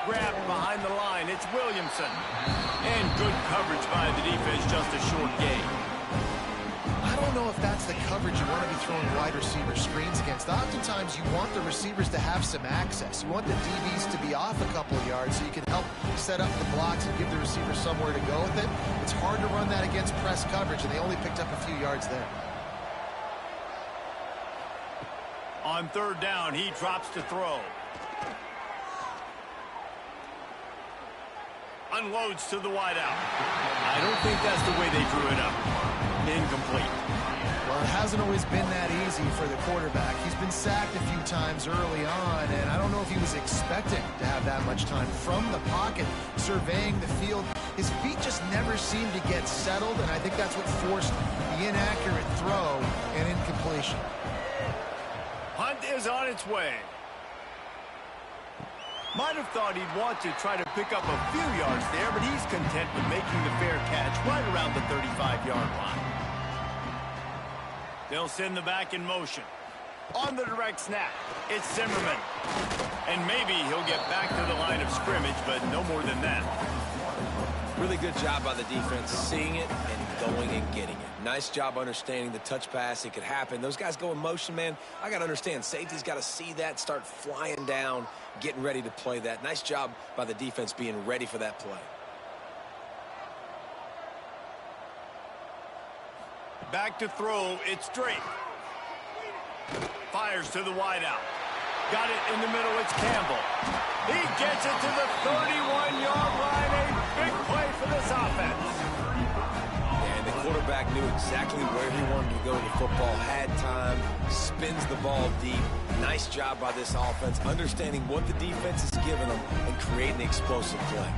Grabbed behind the line, it's Williamson. And good coverage by the defense, just a short gain. I don't know if that's the coverage you want to be throwing wide receiver screens against. Oftentimes, you want the receivers to have some access. You want the DBs to be off a couple of yards so you can help set up the blocks and give the receiver somewhere to go with it. It's hard to run that against press coverage, and they only picked up a few yards there. On third down, he drops to throw. Unloads to the wideout. I don't think that's the way they drew it up. Incomplete. Well, it hasn't always been that easy for the quarterback. He's been sacked a few times early on, and I don't know if he was expecting to have that much time from the pocket, surveying the field. His feet just never seemed to get settled, and I think that's what forced the inaccurate throw and incompletion. Hunt is on its way. Might have thought he'd want to try to pick up a few yards there, but he's content with making the fair catch right around the 35-yard line. They'll send the back in motion. On the direct snap, it's Zimmerman. And maybe he'll get back to the line of scrimmage, but no more than that. Really good job by the defense, seeing it and going and getting it. Nice job understanding the touch pass. It could happen. Those guys go in motion, man. I got to understand. Safety's got to see that, start flying down, getting ready to play that. Nice job by the defense being ready for that play. Back to throw, it's Drake. Fires to the wideout. Got it in the middle, it's Campbell. He gets it to the 31-yard line. A big play for this offense. And the quarterback knew exactly where he wanted to go with the football, had time, spins the ball deep. Nice job by this offense, understanding what the defense is giving them and creating the explosive play.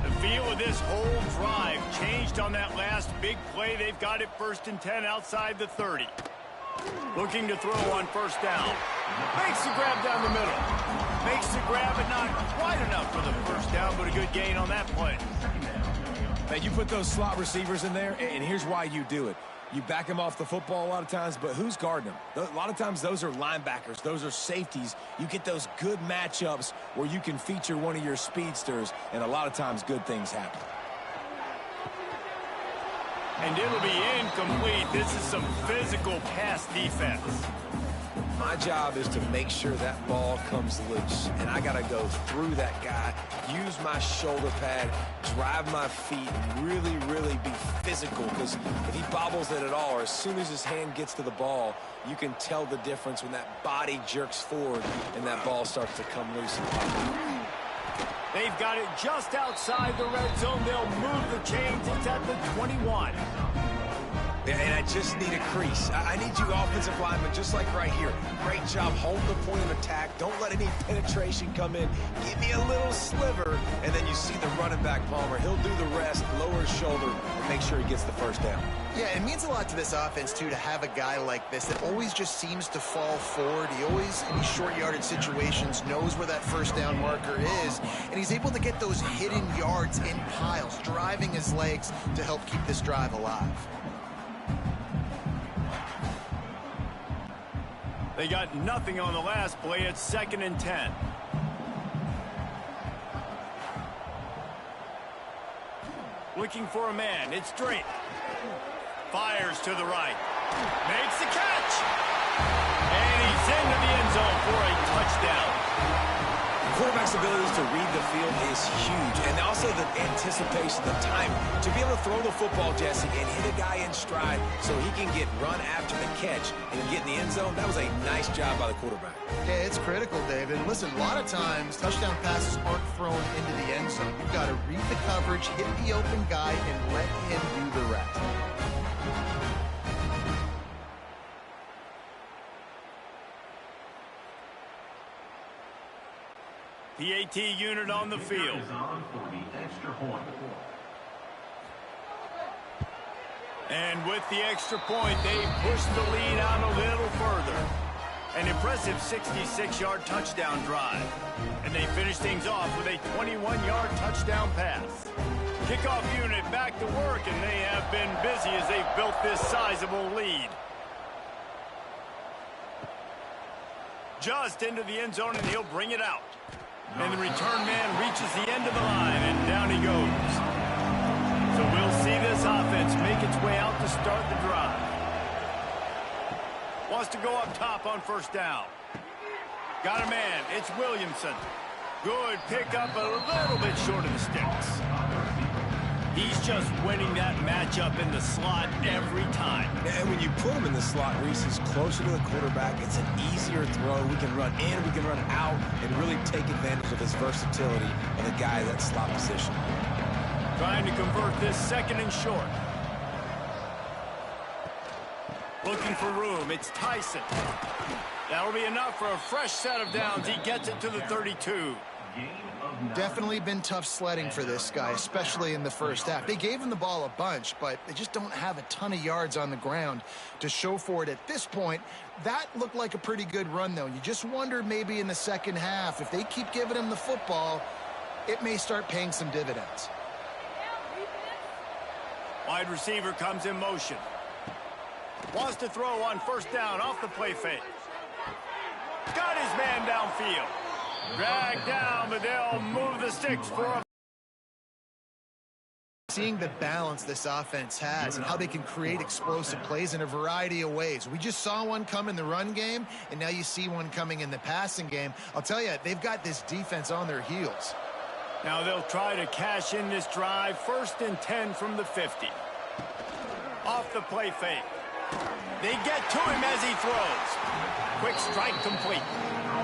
The feel of this whole drive changed on that last big play. They've got it 1st and 10 outside the 30. Looking to throw on first down. Makes the grab down the middle. Makes the grab, but not quite enough for the first down, but a good gain on that play. Now, you put those slot receivers in there, and here's why you do it. You back them off the football a lot of times, but who's guarding them? A lot of times those are linebackers. Those are safeties. You get those good matchups where you can feature one of your speedsters, and a lot of times good things happen. And it'll be incomplete. This is some physical pass defense. My job is to make sure that ball comes loose, and I got to go through that guy, use my shoulder pad, drive my feet, and really, really be physical, because if he bobbles it at all, or as soon as his hand gets to the ball, you can tell the difference when that body jerks forward and that ball starts to come loose. They've got it just outside the red zone. They'll move the chains. It's at the 21. And I just need a crease. I need you offensive linemen, just like right here. Great job holding the point of attack. Don't let any penetration come in. Give me a little sliver, and then you see the running back, Palmer. He'll do the rest, lower his shoulder, and make sure he gets the first down. Yeah, it means a lot to this offense, too, to have a guy like this that always just seems to fall forward. He always, in these short yardage situations, knows where that first down marker is, and he's able to get those hidden yards in piles, driving his legs to help keep this drive alive. They got nothing on the last play. It's 2nd and 10. Looking for a man. It's Drake. Fires to the right. Makes the catch. And he's into the end zone for a touchdown. The quarterback's abilities to read the field is huge. And also the anticipation, the time to be able to throw the football, Jesse, and hit a guy in stride so he can get run after the catch and get in the end zone. That was a nice job by the quarterback. Yeah, it's critical, David. And listen, a lot of times touchdown passes aren't thrown into the end zone. You've got to read the coverage, hit the open guy, and let him do the rest. PAT unit on the field. Is on for the extra point. And with the extra point, they push the lead out a little further. An impressive 66-yard touchdown drive. And they finish things off with a 21-yard touchdown pass. Kickoff unit back to work, and they have been busy as they've built this sizable lead. Just into the end zone, and he'll bring it out. And the return man reaches the end of the line, and down he goes. So we'll see this offense make its way out to start the drive. Wants to go up top on first down. Got a man. It's Williamson. Good pickup, a little bit short of the sticks. He's just winning that matchup in the slot every time. And when you put him in the slot, Reese is closer to the quarterback. It's an easier throw. We can run in, we can run out, and really take advantage of his versatility of the guy in that slot position. Trying to convert this 2nd and short. Looking for room. It's Tyson. That'll be enough for a fresh set of downs. He gets it to the 32. Definitely been tough sledding for this guy, especially in the first half. They gave him the ball a bunch, but they just don't have a ton of yards on the ground to show for it at this point. That looked like a pretty good run, though. You just wonder maybe in the second half, if they keep giving him the football, it may start paying some dividends. Wide receiver comes in motion. Wants to throw on first down off the play fake. Got his man downfield. Dragged down, but they'll move the sticks for a... Seeing the balance this offense has and how they can create explosive plays in a variety of ways. We just saw one come in the run game, and now you see one coming in the passing game. I'll tell you, they've got this defense on their heels. Now they'll try to cash in this drive. 1st and 10 from the 50. Off the play fake. They get to him as he throws. Quick strike complete.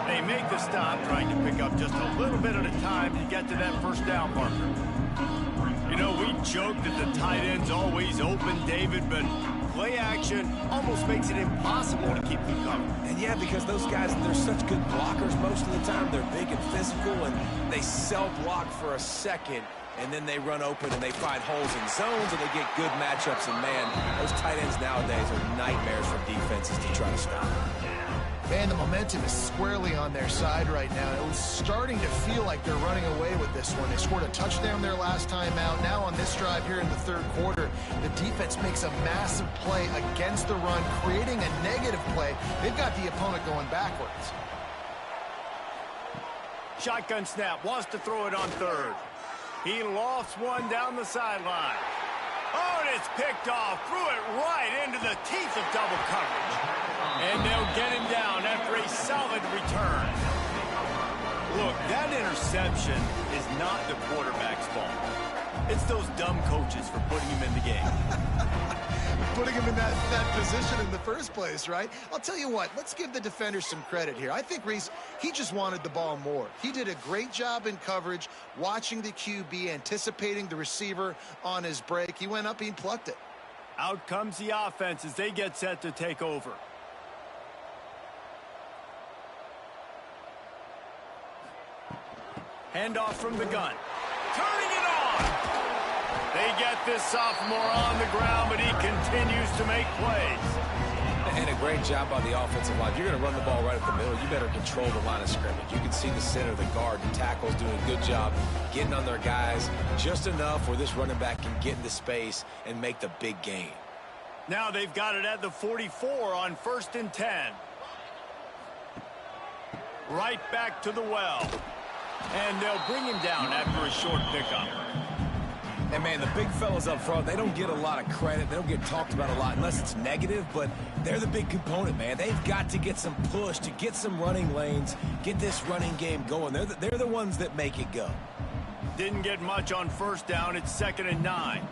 They make the stop, trying to pick up just a little bit at a time to get to that first down marker. You know, we joke that the tight end's always open, David, but play action almost makes it impossible to keep them covered. And yeah, because those guys, they're such good blockers most of the time. They're big and physical, and they self-block for a second, and then they run open and they find holes in zones, and they get good matchups. And, man, those tight ends nowadays are nightmares for defenses to try to stop. Man, the momentum is squarely on their side right now. It was starting to feel like they're running away with this one. They scored a touchdown their last time out. Now on this drive here in the 3rd quarter, the defense makes a massive play against the run, creating a negative play. They've got the opponent going backwards. Shotgun snap, wants to throw it on 3rd. He lofts one down the sideline. Oh, and it's picked off. Threw it right into the teeth of double coverage. And they'll get him down after a solid return. Look, that interception is not the quarterback's fault. It's those dumb coaches for putting him in the game. Putting him in that position in the first place, right? I'll tell you what, let's give the defender some credit here. I think, Reese, he just wanted the ball more. He did a great job in coverage, watching the QB, anticipating the receiver on his break. He went up, he plucked it. Out comes the offense as they get set to take over. Handoff from the gun. Turning it on. They get this sophomore on the ground, but he continues to make plays. And a great job by the offensive line. If you're going to run the ball right up the middle, you better control the line of scrimmage. You can see the center, the guard, the tackles doing a good job getting on their guys just enough where this running back can get into space and make the big gain. Now they've got it at the 44 on 1st and 10. Right back to the well. And they'll bring him down after a short pickup. And, man, the big fellas up front, they don't get a lot of credit. They don't get talked about a lot unless it's negative, but they're the big component, man. They've got to get some push, to get some running lanes, get this running game going. They're the ones that make it go. Didn't get much on 1st down. It's 2nd and 9.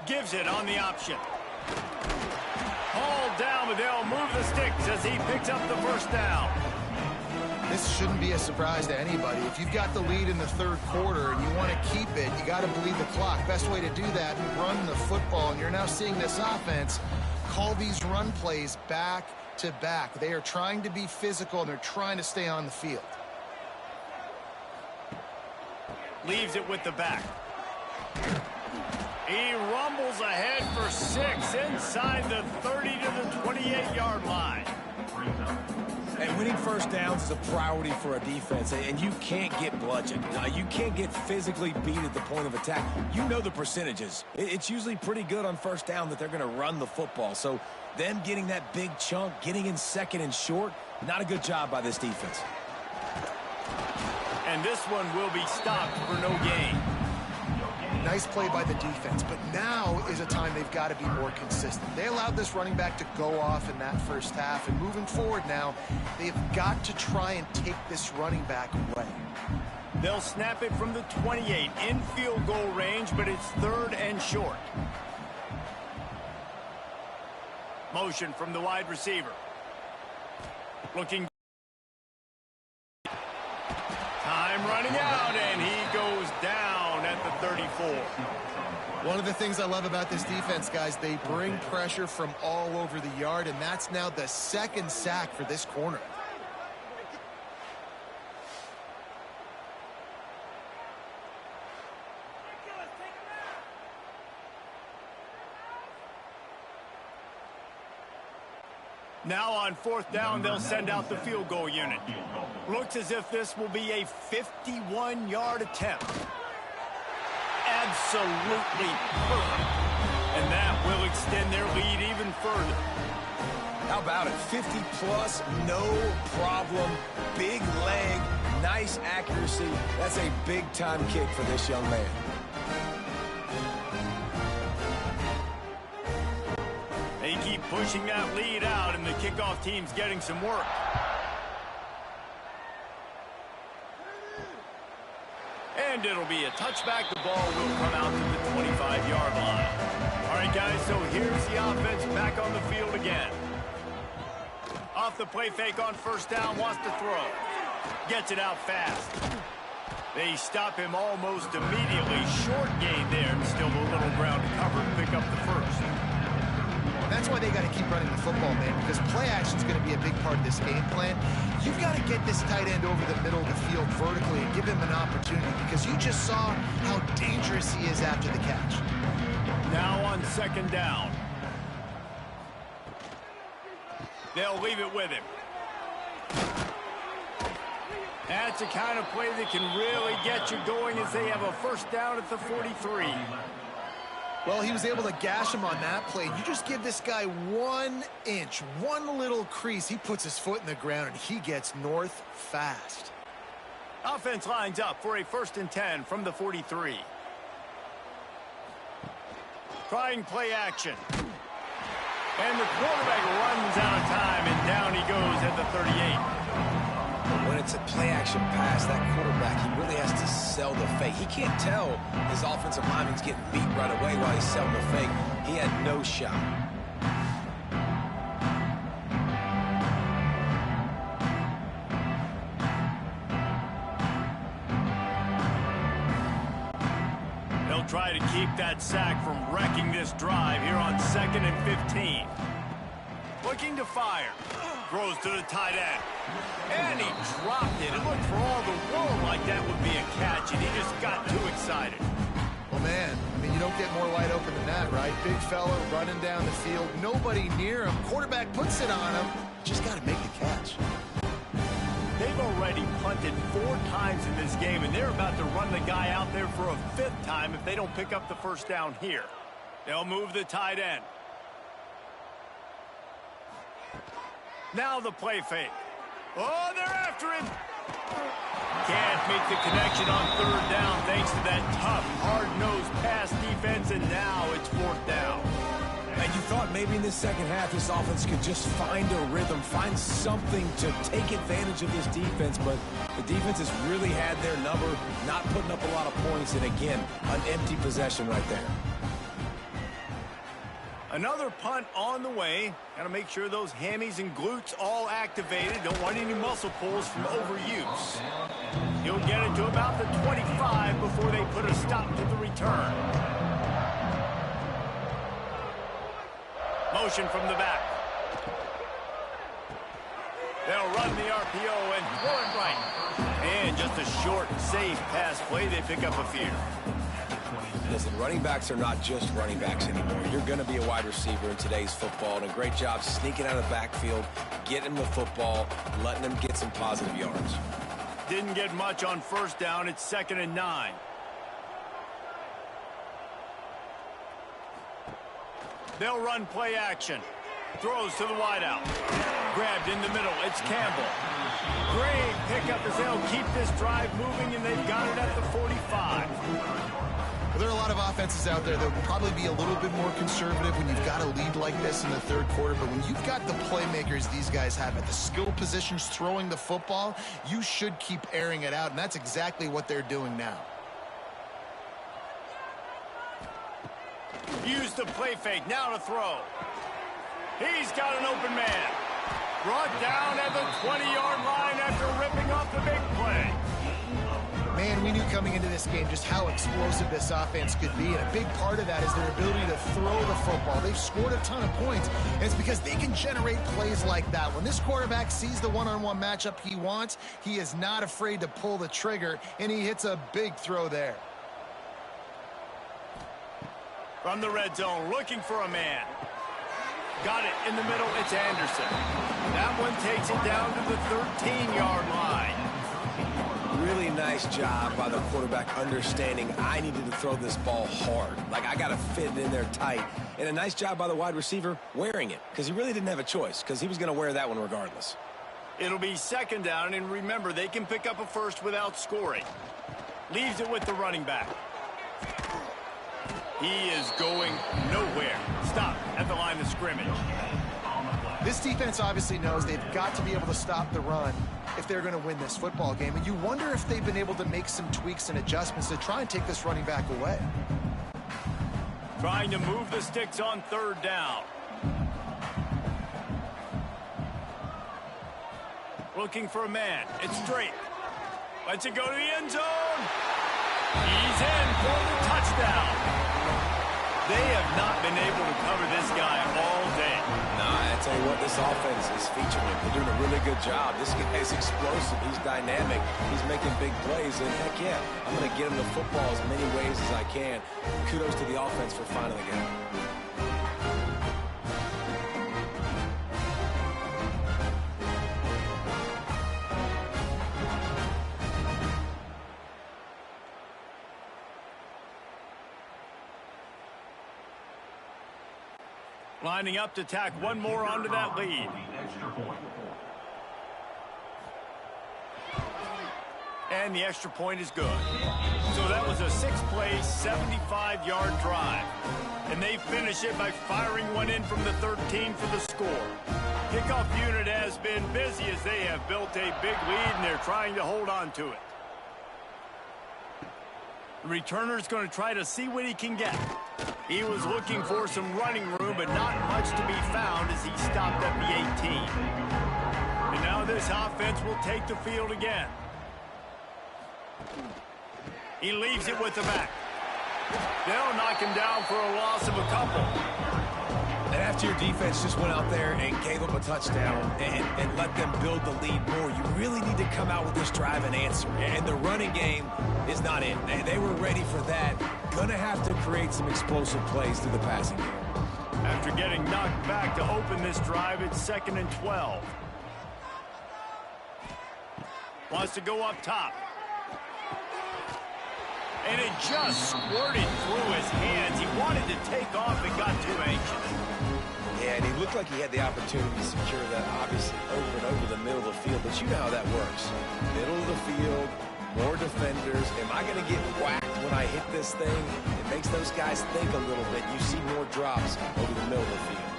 Gives it on the option. Hauled down, but they'll move the sticks as he picks up the 1st down. This shouldn't be a surprise to anybody. If you've got the lead in the 3rd quarter and you want to keep it, you got to bleed the clock. Best way to do that, run the football. And you're now seeing this offense call these run plays back to back. They are trying to be physical, and they're trying to stay on the field. Leaves it with the back. He rumbles ahead for 6 inside the 30 to the 28-yard line. And winning 1st downs is a priority for a defense, and you can't get bludgeoned. You can't get physically beat at the point of attack. You know the percentages. It's usually pretty good on 1st down that they're going to run the football. So them getting that big chunk, getting in 2nd and short, not a good job by this defense. And this one will be stopped for no gain. Nice play by the defense, but now is a time they've got to be more consistent. They allowed this running back to go off in that 1st half, and moving forward now, they've got to try and take this running back away. They'll snap it from the 28 in field goal range, but it's 3rd and short. Motion from the wide receiver. Looking. Time running out, and he goes down at the 34. One of the things I love about this defense, guys, they bring pressure from all over the yard, and that's now the 2nd sack for this corner. Now on 4th down, they'll send out the field goal unit. Looks as if this will be a 51-yard attempt. Absolutely perfect. And that will extend their lead even further. How about it? 50-plus, no problem. Big leg, nice accuracy. That's a big-time kick for this young man. They keep pushing that lead out, and the kickoff team's getting some work. And it'll be a touchback. The ball will come out to the 25-yard line. All right, guys, so here's the offense back on the field again. Off the play fake on 1st down, wants to throw. Gets it out fast. They stop him almost immediately. Short gain there, and still a little ground to cover and pick up the 1st. That's why they got to keep running the football, man, because play action is going to be a big part of this game plan. You've got to get this tight end over the middle of the field vertically and give him an opportunity, because you just saw how dangerous he is after the catch. Now on 2nd down. They'll leave it with him. That's the kind of play that can really get you going as they have a 1st down at the 43. Well, he was able to gash him on that play. You just give this guy 1 inch, one little crease. He puts his foot in the ground, and he gets north fast. Offense lines up for a 1st and 10 from the 43. Trying play action. And the quarterback runs out of time, and down he goes at the 38. When it's a play-action pass, that quarterback, he really has to sell the fake. He can't tell his offensive lineman's getting beat right away while he's selling the fake. He had no shot. They'll They'll try to keep that sack from wrecking this drive here on 2nd and 15. Looking to fire. Throws to the tight end. And he dropped it. It looked for all the world like that would be a catch, and he just got too excited. Well, man, I mean, you don't get more wide open than that, right? Big fella running down the field. Nobody near him. Quarterback puts it on him. Just got to make the catch. They've already punted 4 times in this game, and they're about to run the guy out there for a 5th time if they don't pick up the first down here. They'll move the tight end. Now the play fake. Oh, they're after him. Can't make the connection on 3rd down thanks to that tough, hard-nosed pass defense, and now it's 4th down. And you thought maybe in the second half this offense could just find a rhythm, find something to take advantage of this defense, but the defense has really had their number, not putting up a lot of points, and again, an empty possession right there. Another punt on the way. Got to make sure those hammies and glutes all activated. Don't want any muscle pulls from overuse. He'll get it to about the 25 before they put a stop to the return. Motion from the back. They'll run the RPO and throw it right. And just a short, safe pass play. They pick up a few. Listen, running backs are not just running backs anymore. You're going to be a wide receiver in today's football, and a great job sneaking out of the backfield, getting the football, letting them get some positive yards. Didn't get much on 1st down. It's 2nd and 9. They'll run play action. Throws to the wideout. Grabbed in the middle. It's Campbell. Great pickup as they'll keep this drive moving, and they've got it at the 45. Well, there are a lot of offenses out there that will probably be a little bit more conservative when you've got a lead like this in the 3rd quarter. But when you've got the playmakers these guys have at the skill positions throwing the football, you should keep airing it out, and that's exactly what they're doing now. Use the play fake. Now to throw. He's got an open man. Brought down at the 20-yard line after ripping off the big play. Man, we knew coming into this game just how explosive this offense could be, and a big part of that is their ability to throw the football. They've scored a ton of points, and it's because they can generate plays like that. When this quarterback sees the one-on-one matchup he wants, he is not afraid to pull the trigger, and he hits a big throw there. From the red zone, looking for a man. Got it in the middle. It's Anderson. That one takes it down to the 13-yard line. Really nice job by the quarterback understanding I needed to throw this ball hard. Like, I got to fit it in there tight. And a nice job by the wide receiver wearing it, because he really didn't have a choice, because he was going to wear that one regardless. It'll be 2nd down, and remember, they can pick up a first without scoring. Leaves it with the running back. He is going nowhere. Stop at the line of scrimmage. This defense obviously knows they've got to be able to stop the run if they're going to win this football game. And you wonder if they've been able to make some tweaks and adjustments to try and take this running back away. Trying to move the sticks on 3rd down. Looking for a man. It's Drake. Lets it go to the end zone. He's in for the touchdown. They have not been able to cover this guy all day. Nah, I tell you what, this offense is featuring him. They're doing a really good job. This guy is explosive. He's dynamic. He's making big plays. And heck yeah, I'm going to get him the football as many ways as I can. Kudos to the offense for finding the game. Lining up to tack one more onto that lead. And the extra point is good. So that was a 6-play, 75-yard drive. And they finish it by firing one in from the 13 for the score. Kickoff unit has been busy as they have built a big lead, and they're trying to hold on to it. The returner's going to try to see what he can get. He was looking for some running room, but not much to be found as he stopped at the 18. And now this offense will take the field again. He leaves it with the back. They'll knock him down for a loss of a couple. And after your defense just went out there and gave up a touchdown and let them build the lead more, you really need to come out with this drive and answer. And the running game is not in. They were ready for that. Gonna have to create some explosive plays through the passing game. After getting knocked back to open this drive, it's 2nd and 12. Wants to go up top. And it just squirted through his hands. He wanted to take off and got too anxious. Yeah, and he looked like he had the opportunity to secure that, obviously, over and over the middle of the field. But you know how that works. Middle of the field, more defenders. Am I going to get whacked when I hit this thing? It makes those guys think a little bit. You see more drops over the middle of the field.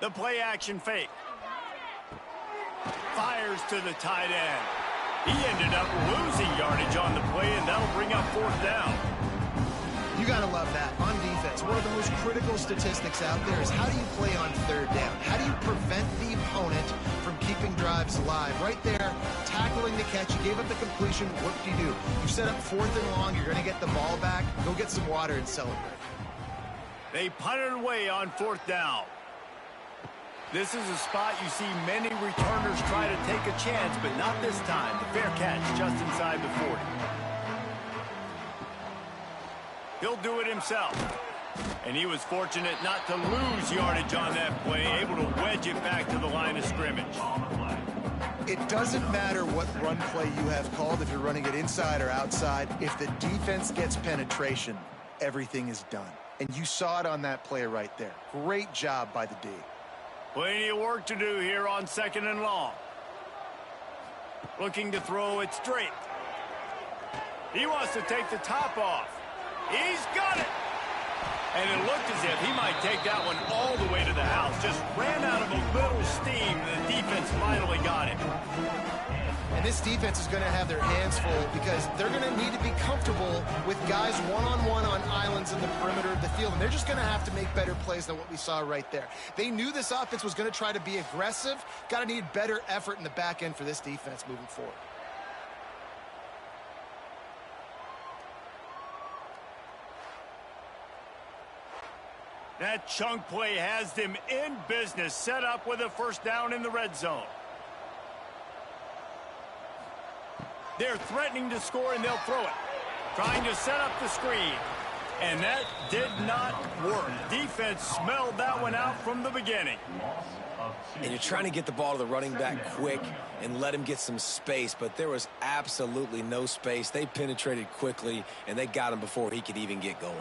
The play action fake. Fires to the tight end. He ended up losing yardage on the play, and that'll bring up 4th down. You got to love that. On defense, one of the most critical statistics out there is how do you play on 3rd down? How do you prevent the opponent from keeping drives alive? Right there, tackling the catch. You gave up the completion. What do? You set up 4th and long. You're going to get the ball back. Go get some water and celebrate. They punted away on 4th down. This is a spot you see many returners try to take a chance, but not this time. The fair catch just inside the 40. He'll do it himself. And he was fortunate not to lose yardage on that play, able to wedge it back to the line of scrimmage. It doesn't matter what run play you have called, if you're running it inside or outside. If the defense gets penetration, everything is done. And you saw it on that play right there. Great job by the D. Plenty of work to do here on 2nd and long. Looking to throw it straight. He wants to take the top off. He's got it. And it looked as if he might take that one all the way to the house. Just ran out of a little steam. The defense finally got it. And this defense is going to have their hands full because they're going to need to be comfortable with guys one-on-one on islands in the perimeter of the field. And they're just going to have to make better plays than what we saw right there. They knew this offense was going to try to be aggressive. Got to need better effort in the back end for this defense moving forward. That chunk play has them in business, set up with a 1st down in the red zone. They're threatening to score, and they'll throw it. Trying to set up the screen. And that did not work. Defense smelled that one out from the beginning. And you're trying to get the ball to the running back quick and let him get some space, but there was absolutely no space. They penetrated quickly, and they got him before he could even get going.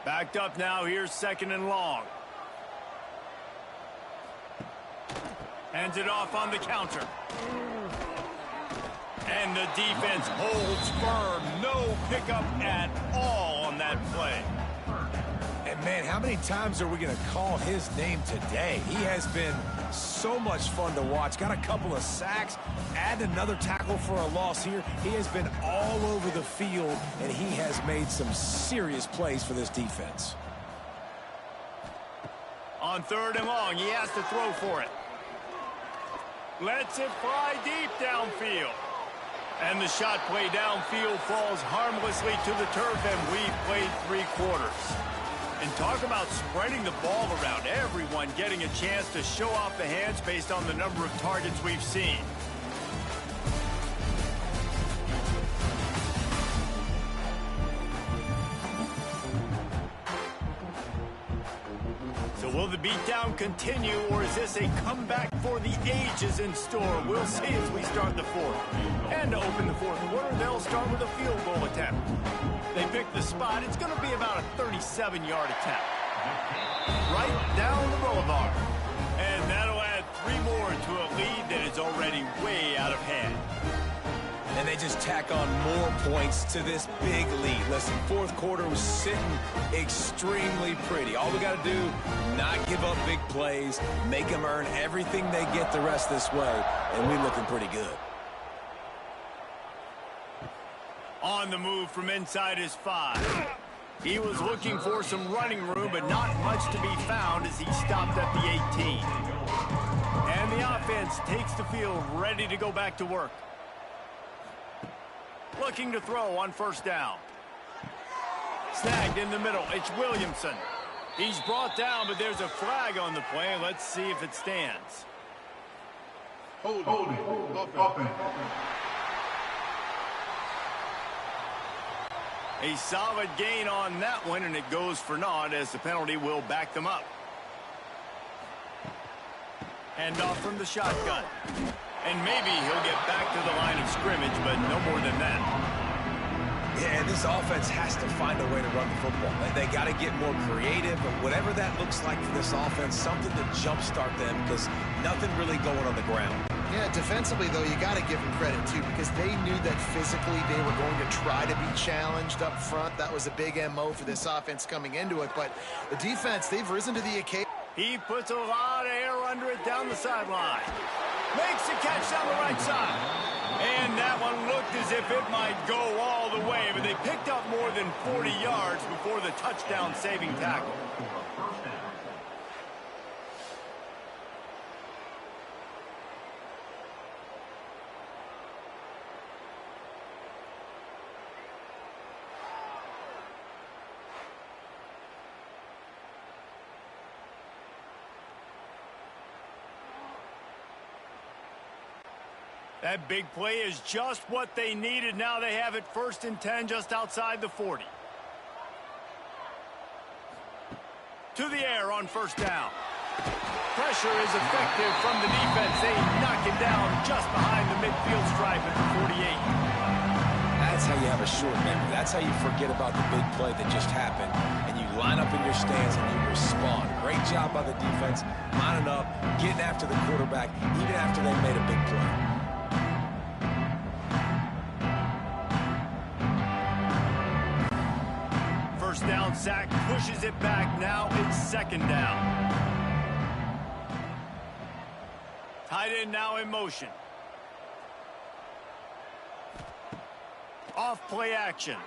Backed up now. Here's 2nd and long. Hands it off on the counter. And the defense holds firm. No pickup at all on that play. And, man, how many times are we going to call his name today? He has been so much fun to watch. Got a couple of sacks. Add another tackle for a loss here. He has been all over the field, and he has made some serious plays for this defense. On 3rd and long, he has to throw for it. Lets it fly deep downfield. And the shot play downfield falls harmlessly to the turf, and we've played 3 quarters. And talk about spreading the ball around, everyone getting a chance to show off the hands based on the number of targets we've seen. So will the beatdown continue, or is this a comeback for the ages in store? We'll see as we start the 4th. And to open the 4th quarter, they'll start with a field goal attempt. They pick the spot. It's going to be about a 37-yard attempt. Right down the boulevard. And that'll add 3 more to a lead that is already way out of hand. And they just tack on more points to this big lead. Listen, 4th quarter was sitting extremely pretty. All we got to do, not give up big plays, make them earn everything they get the rest this way, and we're looking pretty good. On the move from inside his 5. He was looking for some running room, but not much to be found as he stopped at the 18. And the offense takes the field ready to go back to work. Looking to throw on first down. Snagged in the middle. It's Williamson. He's brought down, but there's a flag on the play. Let's see if it stands. Holding. Offense. A solid gain on that one, and it goes for naught as the penalty will back them up. Hand off from the shotgun. And maybe he'll get back to the line of scrimmage, but no more than that. Yeah, this offense has to find a way to run the football. They got to get more creative, but whatever that looks like for this offense, something to jumpstart them because nothing really going on the ground. Yeah, defensively, though, you got to give them credit, too, because they knew that physically they were going to try to be challenged up front. That was a big MO for this offense coming into it, but the defense, they've risen to the occasion. He puts a lot of air under it down the sideline. Makes the catch down the right side. And that one looked as if it might go all the way, but they picked up more than 40 yards before the touchdown-saving tackle. That big play is just what they needed. Now they have it 1st and 10 just outside the 40. To the air on first down. Pressure is effective from the defense. They knock him down just behind the midfield stripe at the 48. That's how you have a short memory. That's how you forget about the big play that just happened, and you line up in your stance and you respond. Great job by the defense, lining up, getting after the quarterback, even after they made a big play. First down sack, pushes it back. Now it's 2nd down. Tight end now in motion. Off play action.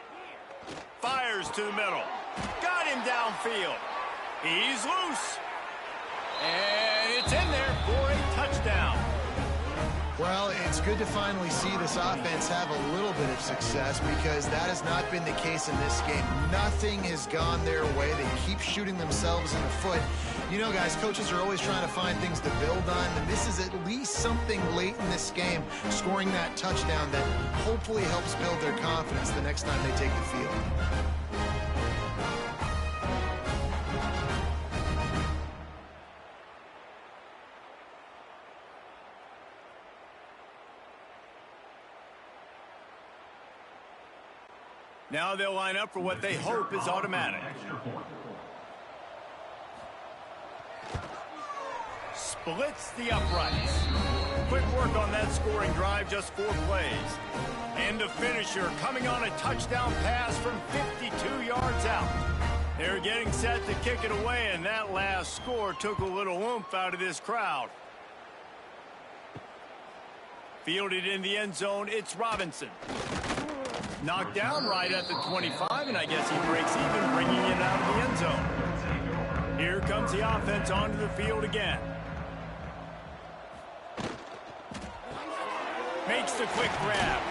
Fires to the middle. Got him downfield. He's loose. And it's in there for a touchdown. Well, it's good to finally see this offense have a little bit of success because that has not been the case in this game. Nothing has gone their way. They keep shooting themselves in the foot. You know, guys, coaches are always trying to find things to build on, and this is at least something late in this game, scoring that touchdown that hopefully helps build their confidence the next time they take the field. Now they'll line up for what they hope is automatic. Splits the uprights. Quick work on that scoring drive, just 4 plays. And the finisher coming on a touchdown pass from 52 yards out. They're getting set to kick it away, and that last score took a little oomph out of this crowd. Fielded in the end zone, it's Robinson. Knocked down right at the 25, and I guess he breaks even, bringing it out of the end zone. Here comes the offense onto the field again. Makes the quick grab,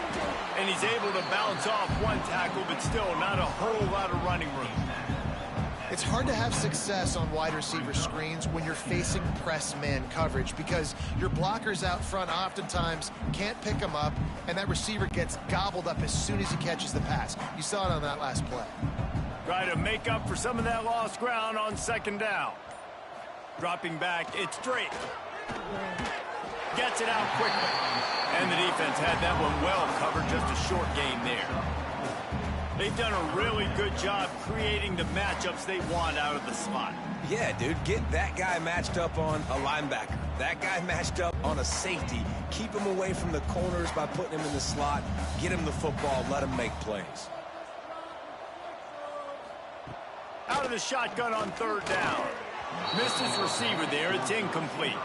and he's able to bounce off one tackle, but still not a whole lot of running room. It's hard to have success on wide receiver screens when you're facing press man coverage because your blockers out front oftentimes can't pick them up, and that receiver gets gobbled up as soon as he catches the pass. You saw it on that last play. Try to make up for some of that lost ground on 2nd down. Dropping back, it's Drake. Gets it out quickly. And the defense had that one well covered, just a short gain there. They've done a really good job creating the matchups they want out of the slot. Yeah, dude, get that guy matched up on a linebacker. That guy matched up on a safety. Keep him away from the corners by putting him in the slot. Get him the football, let him make plays. Out of the shotgun on 3rd down. Missed his receiver there. It's incomplete.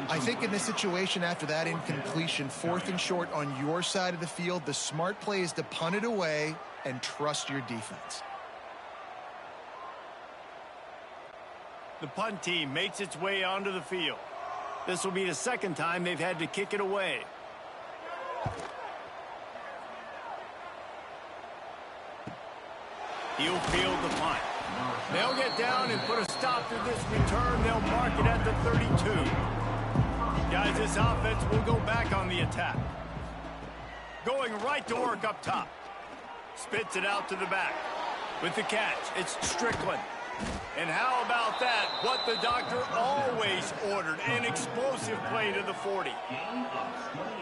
I think in this situation after that incompletion, 4th and short on your side of the field, the smart play is to punt it away and trust your defense. The punt team makes its way onto the field. This will be the 2nd time they've had to kick it away. He'll field the punt. They'll get down and put a stop to this return. They'll mark it at the 32. Guys, this offense will go back on the attack. Going right to work up top. Spits it out to the back. With the catch, it's Strickland. And how about that? What the doctor always ordered, an explosive play to the 40.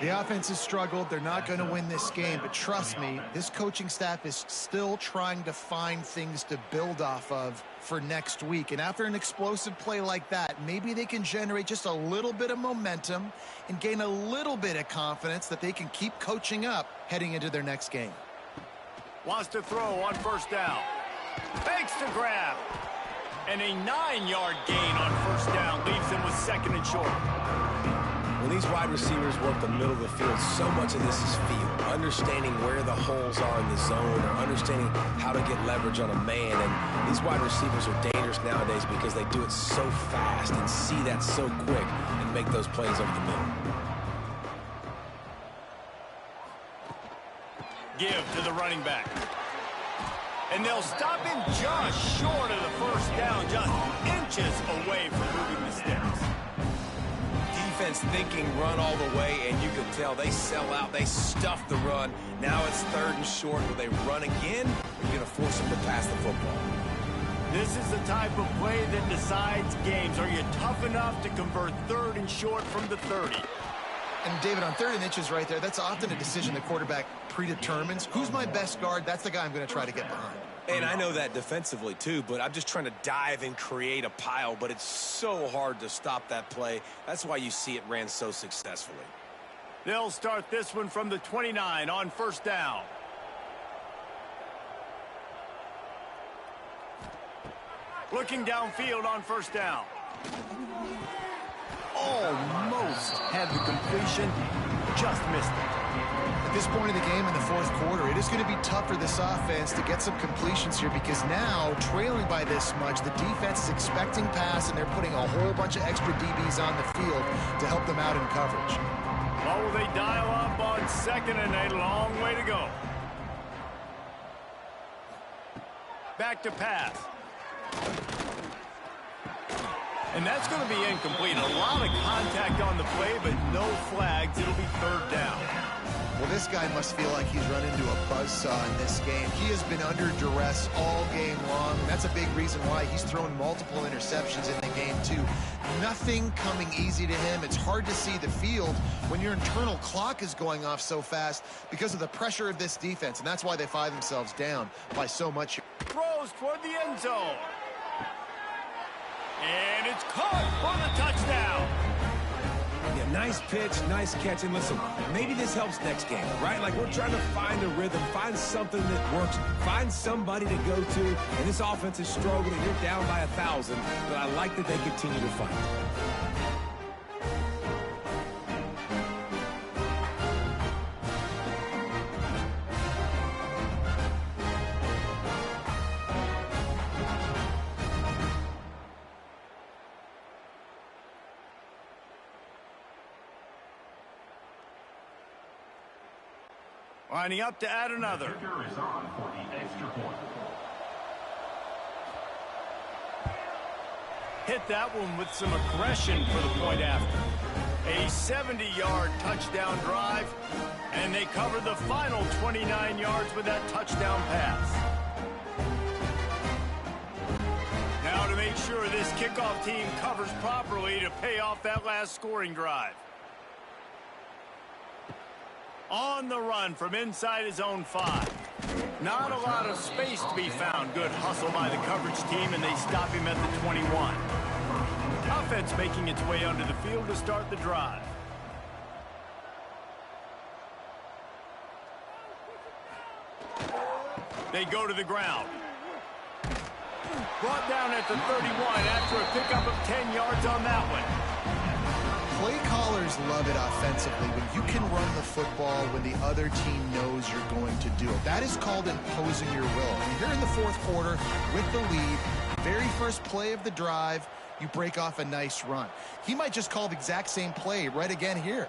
The offense has struggled. They're not going to win this game, but trust me, this coaching staff is still trying to find things to build off of for next week. And after an explosive play like that, maybe they can generate just a little bit of momentum and gain a little bit of confidence that they can keep coaching up heading into their next game. Wants to throw on first down. Fakes to grab. And a 9-yard gain on first down leaves them with second and short. When these wide receivers work the middle of the field, so much of this is feel. Understanding where the holes are in the zone or understanding how to get leverage on a man. And these wide receivers are dangerous nowadays because they do it so fast and see that so quick and make those plays over the middle. Give to the running back. And they'll stop him just short of the first down, just inches away from moving the sticks. Defense thinking run all the way, and you can tell they sell out. They stuff the run. Now it's third and short. Will they run again? Or are you going to force them to pass the football? This is the type of play that decides games. Are you tough enough to convert third and short from the 30? And David, on 3rd and inches right there, that's often a decision the quarterback predetermines. Who's my best guard? That's the guy I'm going to try to get behind. And I know that defensively too, but I'm just trying to dive and create a pile, but it's so hard to stop that play. That's why you see it ran so successfully. They'll start this one from the 29 on first down. Looking downfield on first down. Almost had the completion, just missed it. At this point in the game in the 4th quarter, it is going to be tough for this offense to get some completions here because now, trailing by this much, the defense is expecting pass and they're putting a whole bunch of extra DBs on the field to help them out in coverage. Well, will they dial up on 2nd and a long way to go? Back to pass. And that's going to be incomplete. A lot of contact on the play, but no flags. It'll be 3rd down. Well, this guy must feel like he's run into a buzzsaw in this game. He has been under duress all game long. That's a big reason why he's thrown multiple interceptions in the game, too. Nothing coming easy to him. It's hard to see the field when your internal clock is going off so fast because of the pressure of this defense, and that's why they find themselves down by so much. Throws toward the end zone. And it's caught for the touchdown. Yeah, nice pitch, nice catch. And listen, maybe this helps next game, right? Like we're trying to find a rhythm, find something that works, find somebody to go to. And this offense is struggling. You're down by 1,000, but I like that they continue to fight. Lining up to add another. Kicker is on for the extra point. Hit that one with some aggression for the point after. A 70-yard touchdown drive, and they cover the final 29 yards with that touchdown pass. Now to make sure this kickoff team covers properly to pay off that last scoring drive. On the run from inside his own 5. Not a lot of space to be found. Good hustle by the coverage team, and they stop him at the 21. Offense making its way onto the field to start the drive. They go to the ground. Brought down at the 31 after a pickup of 10 yards on that one. Play callers love it offensively when you can run the football when the other team knows you're going to do it. That is called imposing your will. And here in the 4th quarter with the lead, very first play of the drive, you break off a nice run. He might just call the exact same play right again here.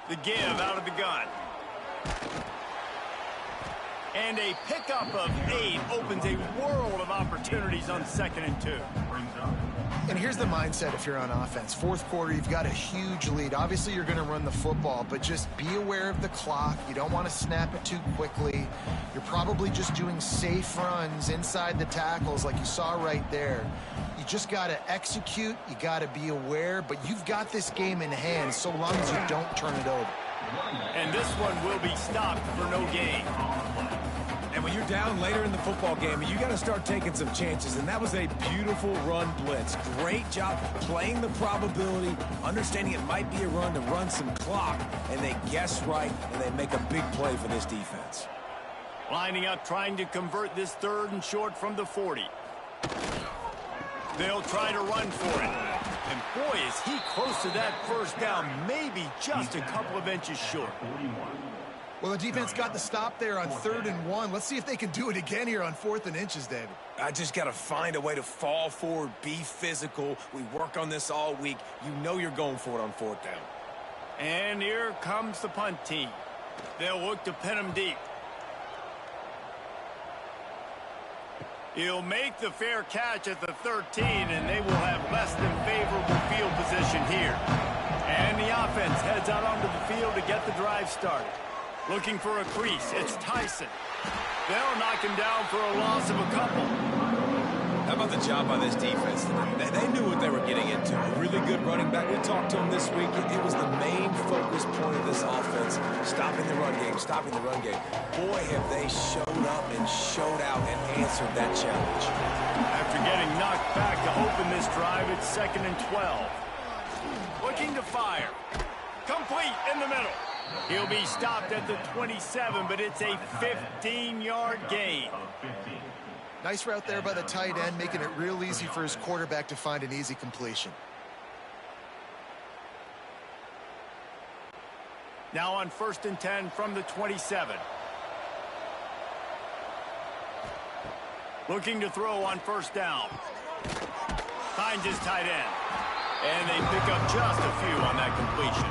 The give out of the gun. And a pickup of 8 opens a world of opportunities on 2nd and 2. And here's the mindset if you're on offense. Fourth quarter, you've got a huge lead. Obviously, you're going to run the football, but just be aware of the clock. You don't want to snap it too quickly. You're probably just doing safe runs inside the tackles like you saw right there. You just got to execute. You got to be aware, but you've got this game in hand so long as you don't turn it over. And this one will be stopped for no gain. And when you're down later in the football game, you got to start taking some chances. And that was a beautiful run blitz. Great job playing the probability, understanding it might be a run to run some clock. And they guess right, and they make a big play for this defense. Lining up, trying to convert this 3rd and short from the 40. They'll try to run for it. And boy, is he close to that first down, maybe just a couple of inches short. Well, the defense got the stop there on 3rd and 1. Let's see if they can do it again here on 4th and inches, David. I just got to find a way to fall forward, be physical. We work on this all week. You know you're going for it on 4th down. And here comes the punt team. They'll look to pin him deep. He'll make the fair catch at the 13, and they will have less than favorable field position here. And the offense heads out onto the field to get the drive started. Looking for a crease, it's Tyson. They'll knock him down for a loss of a couple. How about the job by this defense tonight? They knew what they were getting into. A really good running back. We talked to him this week. It was the main focus point of this offense. Stopping the run game, stopping the run game. Boy, have they showed up and showed out and answered that challenge. After getting knocked back to open this drive, it's 2nd and 12. Looking to fire. Complete in the middle. He'll be stopped at the 27, but it's a 15-yard gain. Nice route there by the tight end, making it real easy for his quarterback to find an easy completion. Now on 1st and 10 from the 27. Looking to throw on 1st down. Finds his tight end. And they pick up just a few on that completion.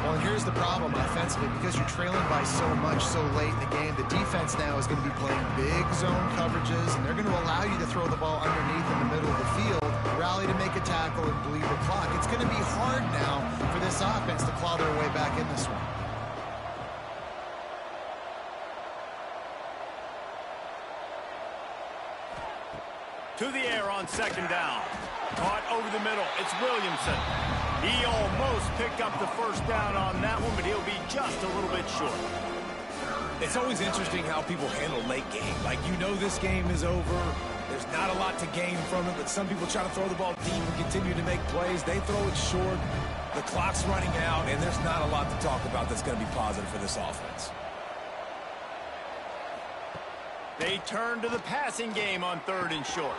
Well, and here's the problem offensively. Because you're trailing by so much so late in the game, the defense now is going to be playing big zone coverages, and they're going to allow you to throw the ball underneath in the middle of the field, rally to make a tackle, and bleed the clock. It's going to be hard now for this offense to claw their way back in this one. To the air on 2nd down. Caught over the middle. It's Williamson. He almost picked up the 1st down on that one, but he'll be just a little bit short. It's always interesting how people handle late game. Like, you know this game is over. There's not a lot to gain from it, but some people try to throw the ball deep and continue to make plays. They throw it short. The clock's running out, and there's not a lot to talk about that's going to be positive for this offense. They turn to the passing game on 3rd and short.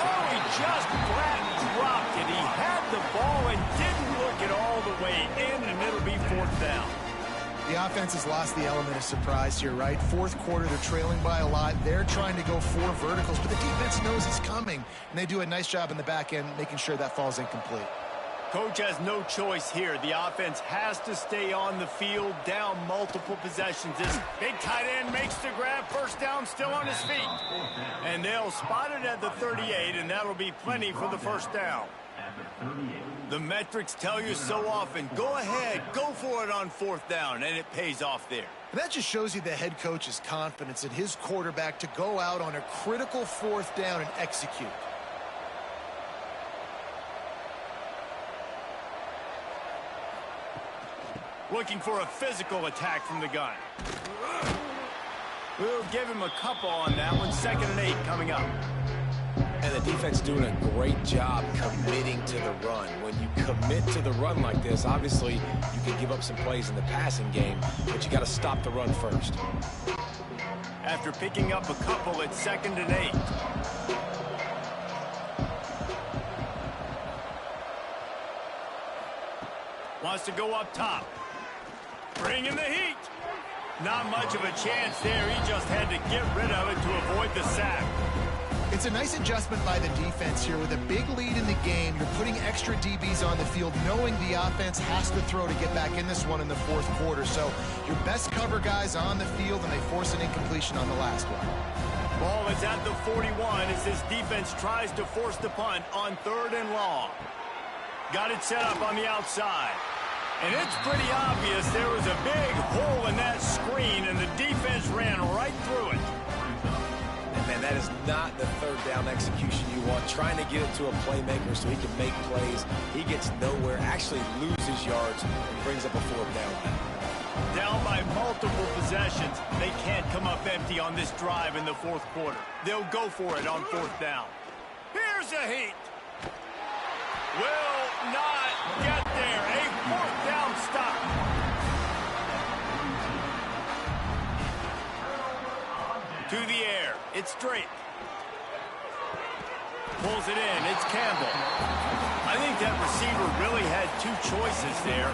Oh, he just flat dropped it. He had the ball and didn't look it all the way in, and it'll be 4th down. The offense has lost the element of surprise here, right? 4th quarter, they're trailing by a lot. They're trying to go 4 verticals, but the defense knows it's coming, and they do a nice job in the back end making sure that falls incomplete. Coach has no choice here. The offense has to stay on the field, down multiple possessions. This big tight end makes the grab. 1st down, still on his feet. And they'll spot it at the 38, and that'll be plenty for the 1st down. The metrics tell you so often, go ahead, go for it on 4th down, and it pays off there. And that just shows you the head coach's confidence in his quarterback to go out on a critical 4th down and execute. Looking for a physical attack from the gun. We'll give him a couple on that one. 2nd and 8 coming up. And the defense doing a great job committing to the run. When you commit to the run like this, obviously you can give up some plays in the passing game, but you got to stop the run first. After picking up a couple at 2nd and 8. Wants to go up top. Bring in the heat. Not much of a chance there. He just had to get rid of it to avoid the sack. It's a nice adjustment by the defense here. With a big lead in the game, you're putting extra DBs on the field, knowing the offense has to throw to get back in this one in the fourth quarter. So your best cover guys on the field, and they force an incompletion on the last one. Ball is at the 41 as this defense tries to force the punt on 3rd and long. Got it set up on the outside. And it's pretty obvious there was a big hole in that screen, and the defense ran right through it. Man, that is not the 3rd down execution you want. Trying to get it to a playmaker so he can make plays. He gets nowhere, actually loses yards, and brings up a 4th down. Down by multiple possessions. They can't come up empty on this drive in the 4th quarter. They'll go for it on 4th down. Here's a heat. Will not get there. A 4th down stop. To the air. It's Drake. Pulls it in. It's Campbell. I think that receiver really had 2 choices there.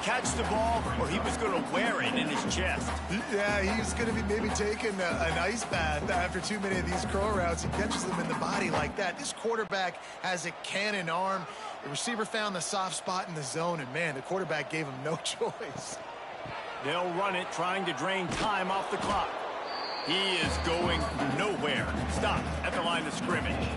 Catch the ball, or he was going to wear it in his chest. Yeah, he's going to be maybe taking an ice bath after too many of these curl routes. He catches them in the body like that. This quarterback has a cannon arm. The receiver found the soft spot in the zone, and, man, the quarterback gave him no choice. They'll run it, trying to drain time off the clock. He is going nowhere. Stop at the line of scrimmage.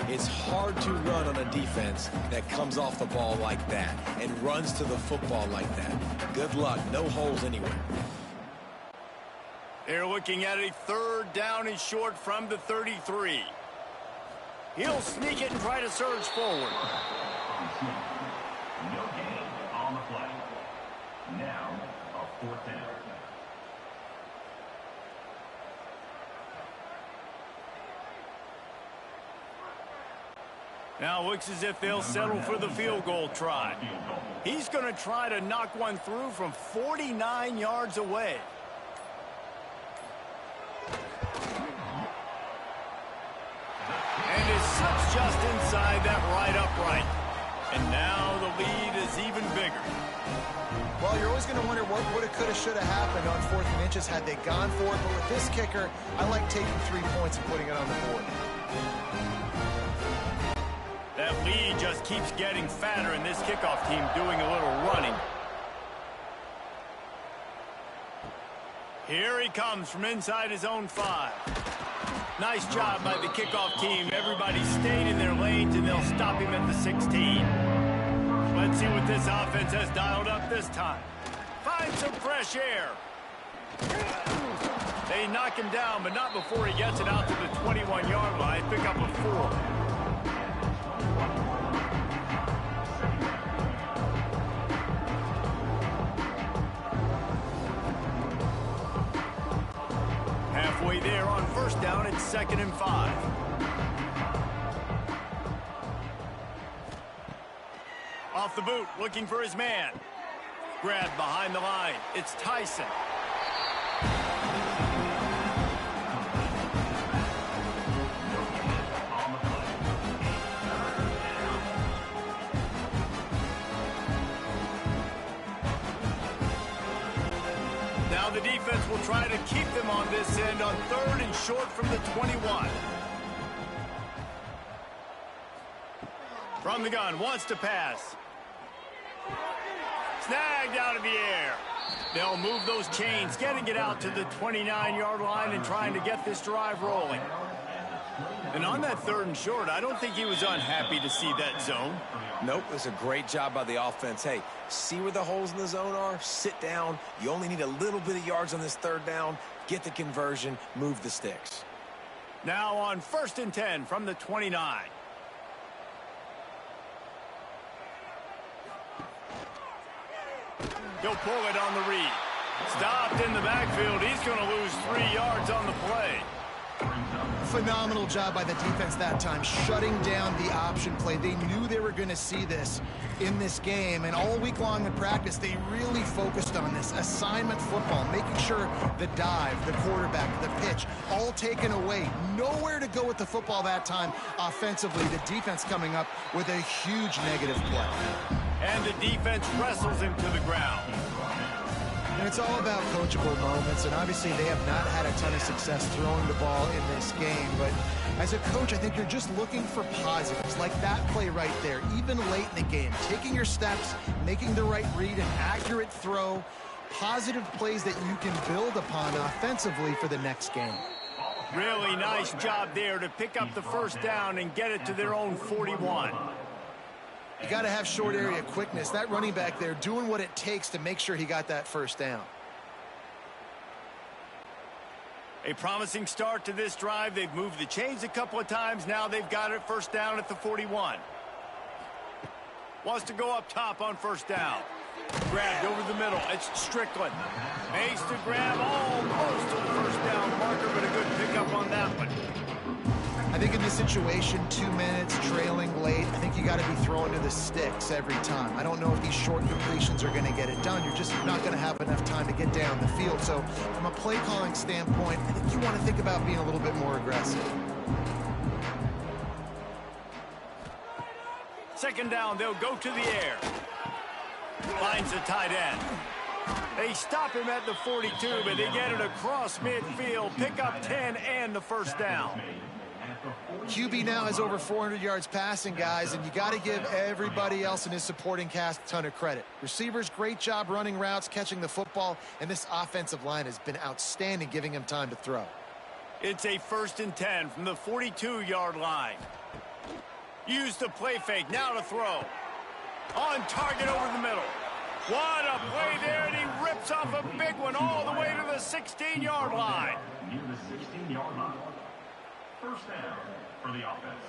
It's hard to run on a defense that comes off the ball like that and runs to the football like that. Good luck. No holes anywhere. They're looking at a 3rd down and short from the 33. He'll sneak it and try to surge forward. No gain on the play. Now, a 4th down. Now looks as if they'll settle for the field goal try. He's going to try to knock one through from 49 yards away. And is such just inside that right upright. And now the lead is even bigger. Well, you're always going to wonder what would have, could have, should have happened on 4th and inches had they gone for it. But with this kicker, I like taking 3 points and putting it on the board. That lead just keeps getting fatter, and this kickoff team doing a little running. Here he comes from inside his own 5. Nice job by the kickoff team. Everybody stayed in their lanes, and they'll stop him at the 16. Let's see what this offense has dialed up this time. Find some fresh air. They knock him down, but not before he gets it out to the 21-yard line. Pick up a 4. Halfway there on 1st down, it's 2nd and 5. Off the boot, looking for his man. Grabbed behind the line. It's Tyson. Now the defense will try to keep them on this end on 3rd and short from the 21. From the gun, wants to pass. Snagged out of the air. They'll move those chains, getting it out to the 29-yard line and trying to get this drive rolling. And on that 3rd and short, I don't think he was unhappy to see that zone. Nope, it's a great job by the offense. Hey, see where the holes in the zone are? Sit down. You only need a little bit of yards on this 3rd down. Get the conversion. Move the sticks. Now on 1st and 10 from the 29. He'll pull it on the read. Stopped in the backfield. He's going to lose 3 yards on the play. Phenomenal job by the defense that time, shutting down the option play. They knew they were going to see this in this game, and all week long in practice, they really focused on this assignment football, making sure the dive, the quarterback, the pitch, all taken away. Nowhere to go with the football that time offensively. The defense coming up with a huge negative play. And the defense wrestles him to the ground. And it's all about coachable moments, and obviously they have not had a ton of success throwing the ball in this game, but as a coach, I think you're just looking for positives, like that play right there, even late in the game, taking your steps, making the right read, an accurate throw, positive plays that you can build upon offensively for the next game. Really nice job there to pick up the first down and get it to their own 41. You got to have short area quickness. That running back there doing what it takes to make sure he got that first down. A promising start to this drive. They've moved the chains a couple of times. Now they've got it first down at the 41. Wants to go up top on first down. Grabbed over the middle. It's Strickland. Makes the grab almost to the first down marker, but a good pickup on that one. I think in this situation, 2 minutes, trailing late, I think you got to be throwing to the sticks every time. I don't know if these short completions are going to get it done. You're just not going to have enough time to get down the field. So from a play calling standpoint, I think you want to think about being a little bit more aggressive. Second down, they'll go to the air. Finds the tight end. They stop him at the 42, but they get it across midfield. Pick up 10 and the first down. QB now has over 400 yards passing, guys, and you got to give everybody else in his supporting cast a ton of credit. Receivers, great job running routes, catching the football, and this offensive line has been outstanding, giving him time to throw. It's a 1st and 10 from the 42-yard line. Use the play fake, now to throw. On target over the middle. What a play there, and he rips off a big one all the way to the 16-yard line. Near the 16-yard line. First down for the offense.